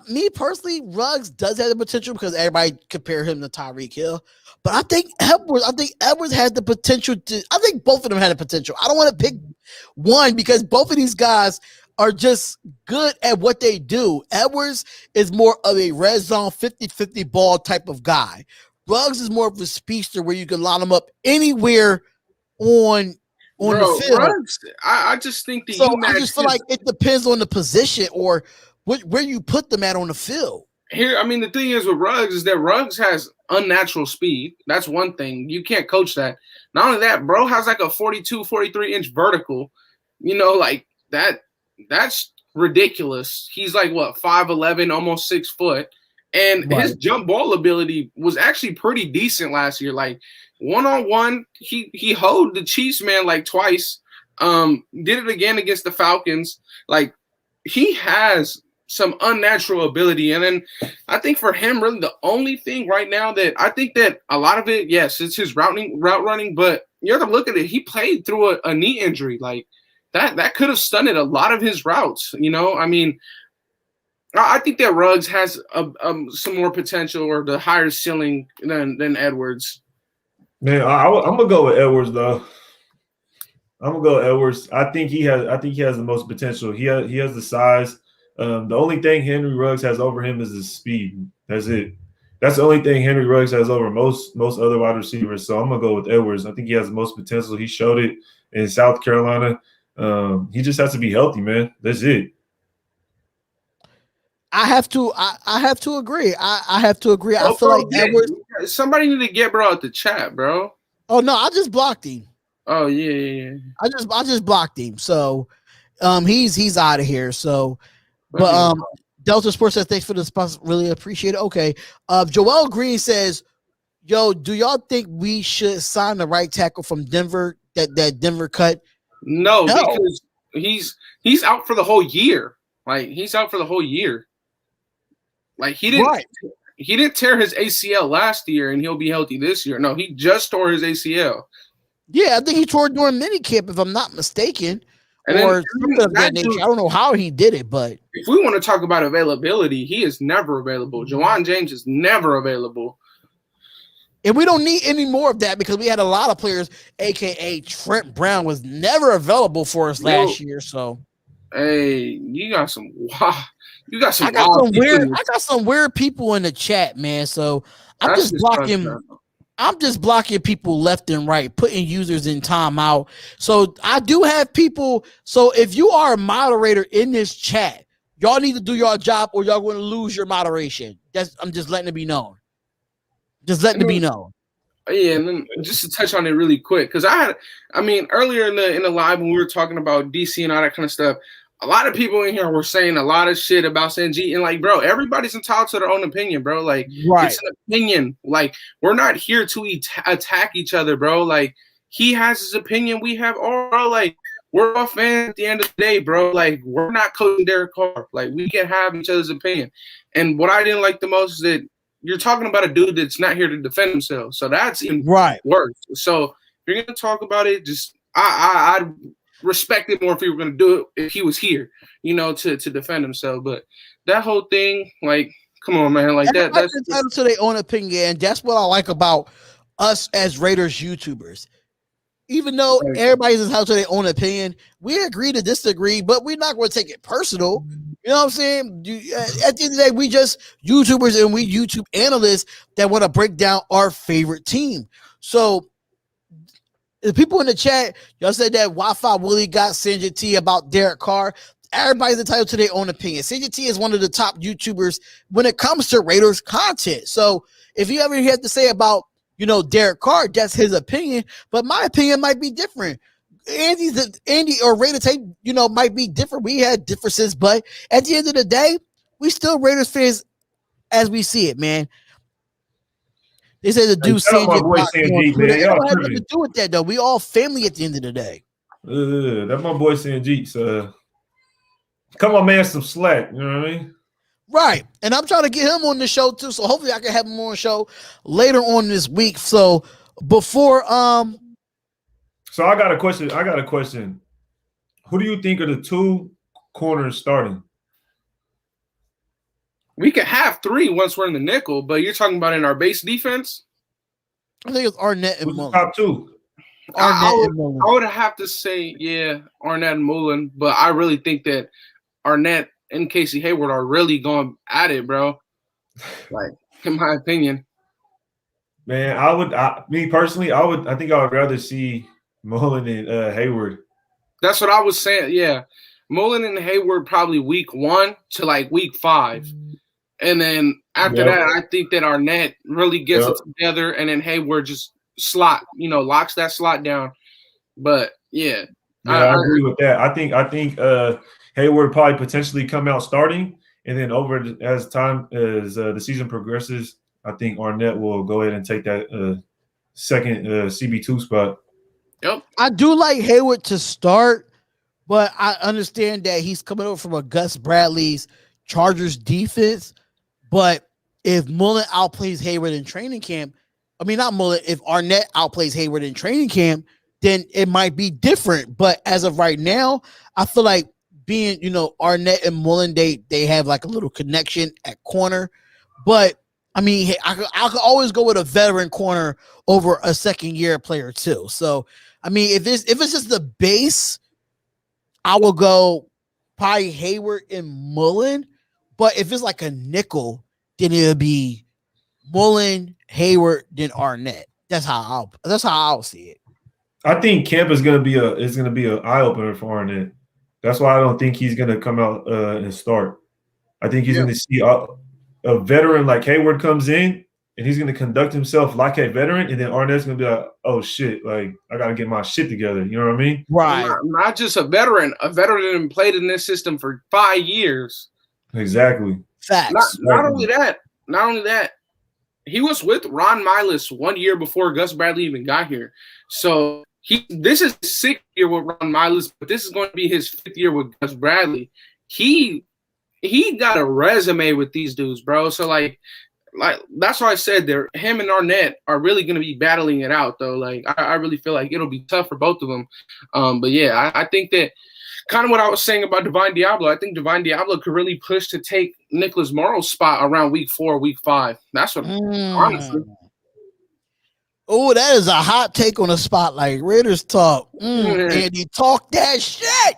me personally, Ruggs does have the potential because everybody compare him to Tyreek Hill. But I think Edwards has the potential to. I think both of them had the potential. I don't want to pick one because both of these guys are just good at what they do. Edwards is more of a red zone 50-50 ball type of guy. Ruggs is more of a speedster where you can line him up anywhere on the field. Ruggs, I just think that I just feel like it depends on the position or where you put them at on the field. Here, I mean, the thing is with Ruggs is that Ruggs has unnatural speed. That's one thing. You can't coach that. Not only that, bro has like a 42, 43-inch vertical. Like that's ridiculous. He's like, 5'11", almost 6 foot. And his jump ball ability was actually pretty decent last year. Like, one-on-one, he hoed the Chiefs, man, like twice. Did it again against the Falcons. Like, he has some unnatural ability. And then I think for him, really the only thing right now that I think that a lot of it, yes, it's his route running, but you have to look at it. He played through a knee injury. Like that could have stunted a lot of his routes. I mean, I think that Ruggs has some more potential or the higher ceiling than Edwards. Man, I'm gonna go with Edwards though. I'm gonna go with Edwards. I think he has the most potential. He has the size. The only thing Henry Ruggs has over him is his speed. That's it. That's the only thing Henry Ruggs has over most other wide receivers. So I'm gonna go with Edwards. I think he has the most potential. He showed it in South Carolina. He just has to be healthy, man. That's it. I have to agree. I have to agree. I feel like Edwards. Somebody need to get bro out the chat, bro. Oh no, I just blocked him. Oh yeah. I just blocked him. So he's out of here. So but Delta Sports says thanks for the sponsor. Really appreciate it. Okay. Joel Green says, yo, do y'all think we should sign the right tackle from Denver that Denver cut? No, because he's out for the whole year. Like he's out for the whole year. Like he didn't tear his ACL last year and he'll be healthy this year. No, he just tore his ACL. Yeah, I think he tore it during minicamp, if I'm not mistaken. Or something of that nature. I don't know how he did it, but if we want to talk about availability, he is never available. Juwan James is never available. And we don't need any more of that because we had a lot of players, aka Trent Brown, was never available for us last year. So hey, you got some I got some weird people in the chat, man. So I'm just blocking people left and right, putting users in timeout. So I do have people. So if you are a moderator in this chat, y'all need to do your job or y'all going to lose your moderation. I'm just letting it be known. It be known. Yeah, and then just to touch on it really quick, because earlier in the live when we were talking about DC and all that kind of stuff, a lot of people in here were saying a lot of shit about Sanjeet, and like, bro, everybody's entitled to their own opinion, bro. Like, Right. it's an opinion. Like, we're not here to attack each other, bro. Like, he has his opinion, we have our, bro. Like, we're all fans at the end of the day, bro. Like, we're not coaching Derek Carr. Like, we can have each other's opinion. And what I didn't like the most is that you're talking about a dude that's not here to defend himself. So that's even worse. So if you're gonna talk about it, just I'd respect it more if he were gonna do it if he was here, you know, to defend himself. But that whole thing, like, come on, man, like that's entitled to their own opinion, and that's what I like about us as Raiders YouTubers. Even though everybody's entitled to their own opinion, we agree to disagree, but we're not going to take it personal. You know what I'm saying? At the end of the day, we just YouTubers and we YouTube analysts that want to break down our favorite team. So the people in the chat, y'all said that Wi-Fi Willie got Sanjay T about Derek Carr. Everybody's entitled to their own opinion. Sanjay T is one of the top YouTubers when it comes to Raiders content. So if you ever hear to say about, you know, Derek Carr, that's his opinion, but my opinion might be different. Andy or Raider Tape, you know, might be different. We had differences, but at the end of the day, we still Raiders fans as we see it, man. They said the dude Sanjay. They don't have nothing to do with that, though. We all family at the end of the day. That's my boy Sanjay. Come on, man, some slack. You know what I mean? Right. And I'm trying to get him on the show too. So hopefully I can have him on the show later on this week. So before So I got a question. Who do you think are the two corners starting? We could have three once we're in the nickel, but you're talking about in our base defense? I think it's Arnett and Mullen. Top two. I would have to say, yeah, Arnett and Mullen, but I really think that Arnett and Casey Hayward are really going at it, bro. Like, in my opinion. Man, I think I would rather see Mullen and Hayward. That's what I was saying. Yeah. Mullen and Hayward probably week 1 to like week 5. And then after that, I think that Arnett really gets it together, and then Hayward just locks that slot down. But yeah. I agree with that. I think Hayward probably potentially come out starting, and then as the season progresses, I think Arnett will go ahead and take that second CB2 spot. Yep. I do like Hayward to start, but I understand that he's coming over from a Gus Bradley's Chargers defense. But if Mullen outplays Hayward in training camp, if Arnett outplays Hayward in training camp, then it might be different. But as of right now, I feel like being, Arnett and Mullen, they have like a little connection at corner. But I could always go with a veteran corner over a second-year player too. So, if it's just the base, I will go probably Hayward and Mullen. But if it's like a nickel, then it'll be Mullen, Hayward, then Arnett. That's how I'll see it. I think camp is gonna be an eye opener for Arnett. That's why I don't think he's gonna come out and start. I think he's gonna see a veteran like Hayward comes in, and he's gonna conduct himself like a veteran, and then Arnett's gonna be like, "Oh shit, like I gotta get my shit together." You know what I mean? Right. Not just a veteran that played in this system for 5 years. Exactly. Facts. Not only that, he was with Ron Miles 1 year before Gus Bradley even got here. So this is his 6th year with Ron Miles, but this is going to be his 5th year with Gus Bradley. He got a resume with these dudes, bro. So like that's why I said him and Arnett are really going to be battling it out, though. Like I really feel like it'll be tough for both of them. But yeah, I think that kind of what I was saying about Divine Diablo. I think Divine Diablo could really push to take Nicholas Morrow's spot around week 4, week 5. That's what honestly. Oh, that is a hot take on the spotlight. Raiders talk. Andy, talk that shit.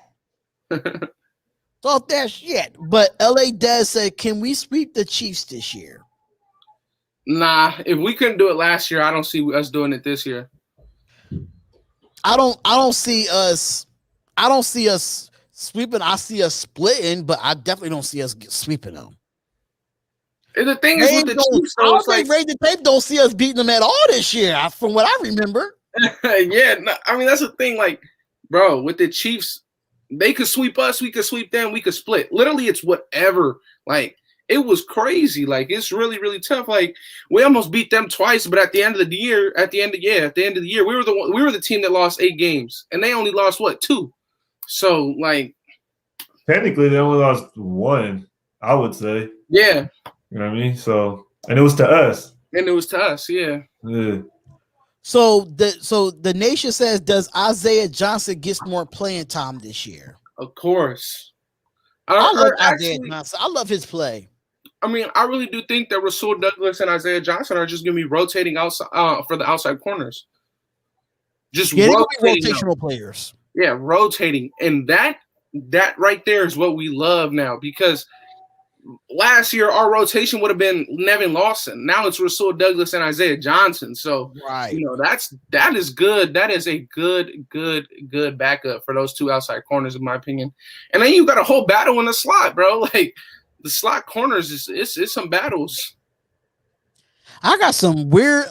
Talk that shit. But LA Dad said, can we sweep the Chiefs this year? Nah, if we couldn't do it last year, I don't see us doing it this year. I don't see us sweeping. I see us splitting, but I definitely don't see us sweeping them. And the thing is with the Chiefs, though, it's like Ray the Tape don't see us beating them at all this year, from what I remember. Yeah, no, that's the thing. Like, bro, with the Chiefs, They could sweep us, we could sweep them, we could split. Literally, it's whatever. Like, it was crazy. Like, it's really, really tough. Like, we almost beat them twice, but at the end of the year, we were the team that lost 8 games, and they only lost what, 2. So, like, technically, they only lost 1, I would say. Yeah. You know what I mean? So, and it was to us. Yeah. Yeah. So the nation says, does Isaiah Johnson get more playing time this year? Of course. I love Isaiah Johnson. I love his play. I mean, I really do think that Rasul Douglas and Isaiah Johnson are just going to be rotating outside for the outside corners. Just rotational players. Yeah, rotating, and that right there is what we love now, because last year our rotation would have been Nevin Lawson. Now it's Rasul Douglas and Isaiah Johnson. So right, that is good. That is a good backup for those 2 outside corners, in my opinion. And then you got a whole battle in the slot, bro. Like, the slot corners it's some battles. I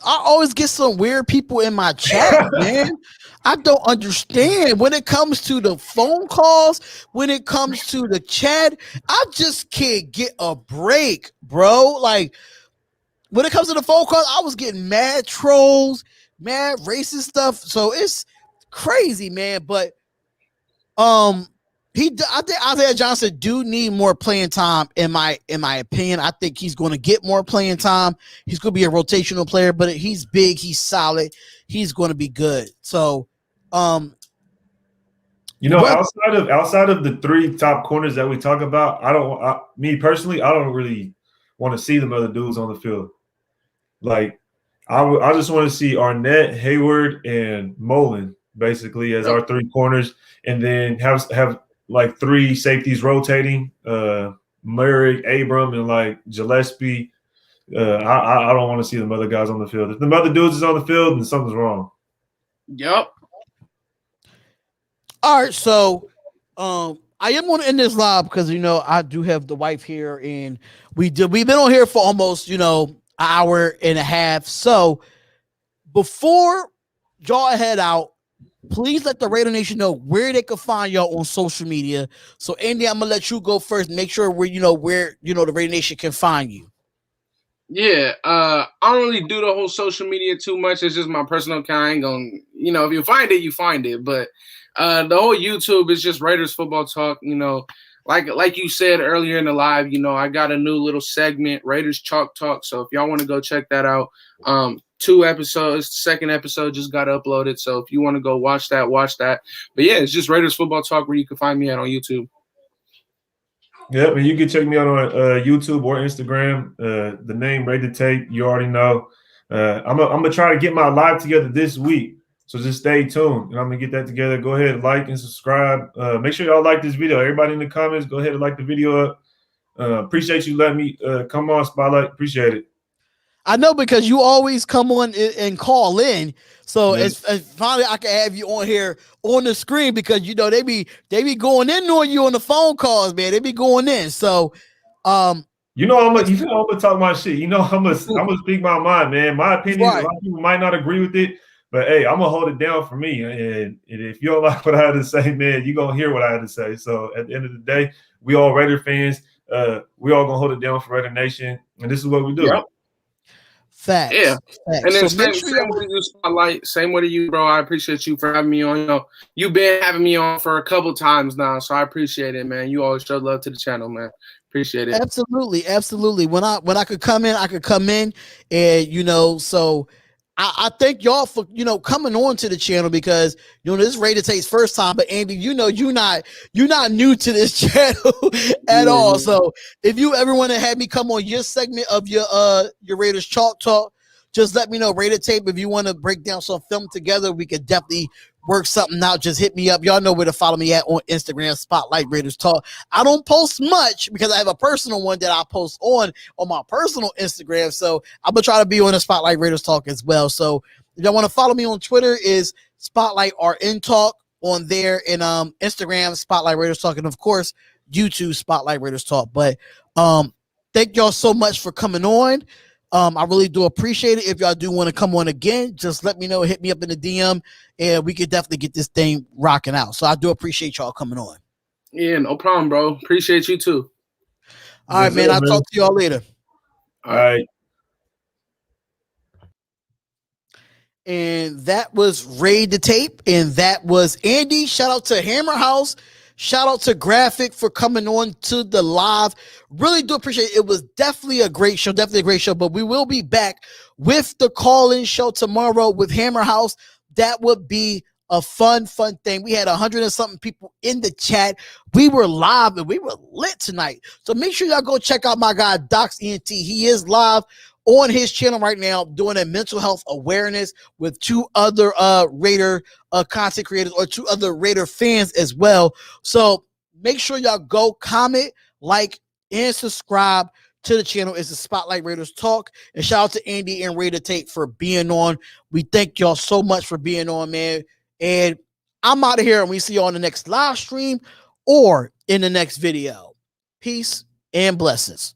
always get some weird people in my chat, man. I don't understand when it comes to the phone calls, when it comes to the chat. I just can't get a break, bro. Like, when it comes to the phone calls, I was getting mad trolls, mad racist stuff. So it's crazy, man. But I think Isaiah Johnson do need more playing time in my opinion. I think he's going to get more playing time. He's going to be a rotational player, but he's big, he's solid, he's going to be good. So, outside of the 3 top corners that we talk about, me personally, I don't really want to see them other dudes on the field. Like, I just want to see Arnett, Hayward, and Mullen basically as our 3 corners, and then have like 3 safeties rotating, Merrick, Abram, and like Gillespie. I don't want to see them other guys on the field. If the other dudes is on the field, then something's wrong. Yep. All right, so I am going to end this live because I do have the wife here, and we've been on here for almost an hour and a half. So before y'all head out, please let the Raider Nation know where they can find y'all on social media. So Andy, I'm gonna let you go first. Make sure where the Raider Nation can find you. Yeah, I don't really do the whole social media too much. It's just my personal account. I ain't gonna, if you find it, you find it. But the whole YouTube is just Raiders Football Talk. Like you said earlier in the live, I got a new little segment, Raiders Chalk Talk. So if y'all want to go check that out, 2 episodes, second episode just got uploaded. So if you want to go watch that. But yeah, it's just Raiders Football Talk where you can find me at on YouTube. Yeah, and you can check me out on YouTube or Instagram. The name Raider Tape, you already know. I'm gonna try to get my live together this week. So just stay tuned, and I'm going to get that together. Go ahead, like and subscribe. Make sure y'all like this video. Everybody in the comments, go ahead and like the video up. Appreciate you letting me come on, Spotlight. Appreciate it. I know, because you always come on and call in. So it's finally I can have you on here on the screen, because they be going in on you on the phone calls, man. They be going in. So I'm gonna talk my shit. I'm gonna speak my mind, man. My opinion, right. A lot of people might not agree with it. But hey, I'm gonna hold it down for me, and if you don't like what I had to say, man, you're gonna hear what I had to say. So at the end of the day, we all Raider fans. We all gonna hold it down for Raider Nation, and this is what we do. Yep. Facts. Yeah. Facts. And then same way to you, Spotlight. Same way to you, bro. I appreciate you for having me on. You've been having me on for a couple times now, so I appreciate it, man. You always show love to the channel, man. Appreciate it. Absolutely. When I could come in, and so. I thank y'all for coming on to the channel, because this Raider Tape's first time. But Andy, you're not new to this channel at all. So if you ever want to have me come on your segment of your Raiders Chalk Talk, just let me know. Raider Tape, if you want to break down some film together, we could definitely work something out. Just hit me up. Y'all know where to follow me at on Instagram, Spotlight Raiders Talk. I don't post much because I have a personal one that I post on my personal Instagram. So I'm gonna try to be on the Spotlight Raiders Talk as well. So if y'all want to follow me on Twitter, is Spotlight RN Talk on there, and Instagram Spotlight Raiders Talk, and of course YouTube Spotlight Raiders Talk. But thank y'all so much for coming on. I really do appreciate it. If y'all do want to come on again, just let me know. Hit me up in the DM, and we could definitely get this thing rocking out. So I do appreciate y'all coming on. Yeah, no problem, bro. Appreciate you too. All right, man. I'll talk to y'all later. All right. And that was Raid the Tape, and that was Andy. Shout out to Hammer House. Shout out to Graphk for coming on to the live. Really do appreciate it. It was definitely a great show, but we will be back with the call-in show tomorrow with Hammer House. That would be a fun thing. We had 100 and something people in the chat. We were live and we were lit tonight. So make sure y'all go check out my guy, Docs ENT. He is live on his channel right now doing a mental health awareness with two other Raider content creators or two other Raider fans as well. So make sure y'all go comment, like, and subscribe to the channel. It's the Spotlight Raiders Talk. And shout out to Andy and Raider Tate for being on. We thank y'all so much for being on, man. And I'm out of here, and we see you on the next live stream or in the next video. Peace and blessings.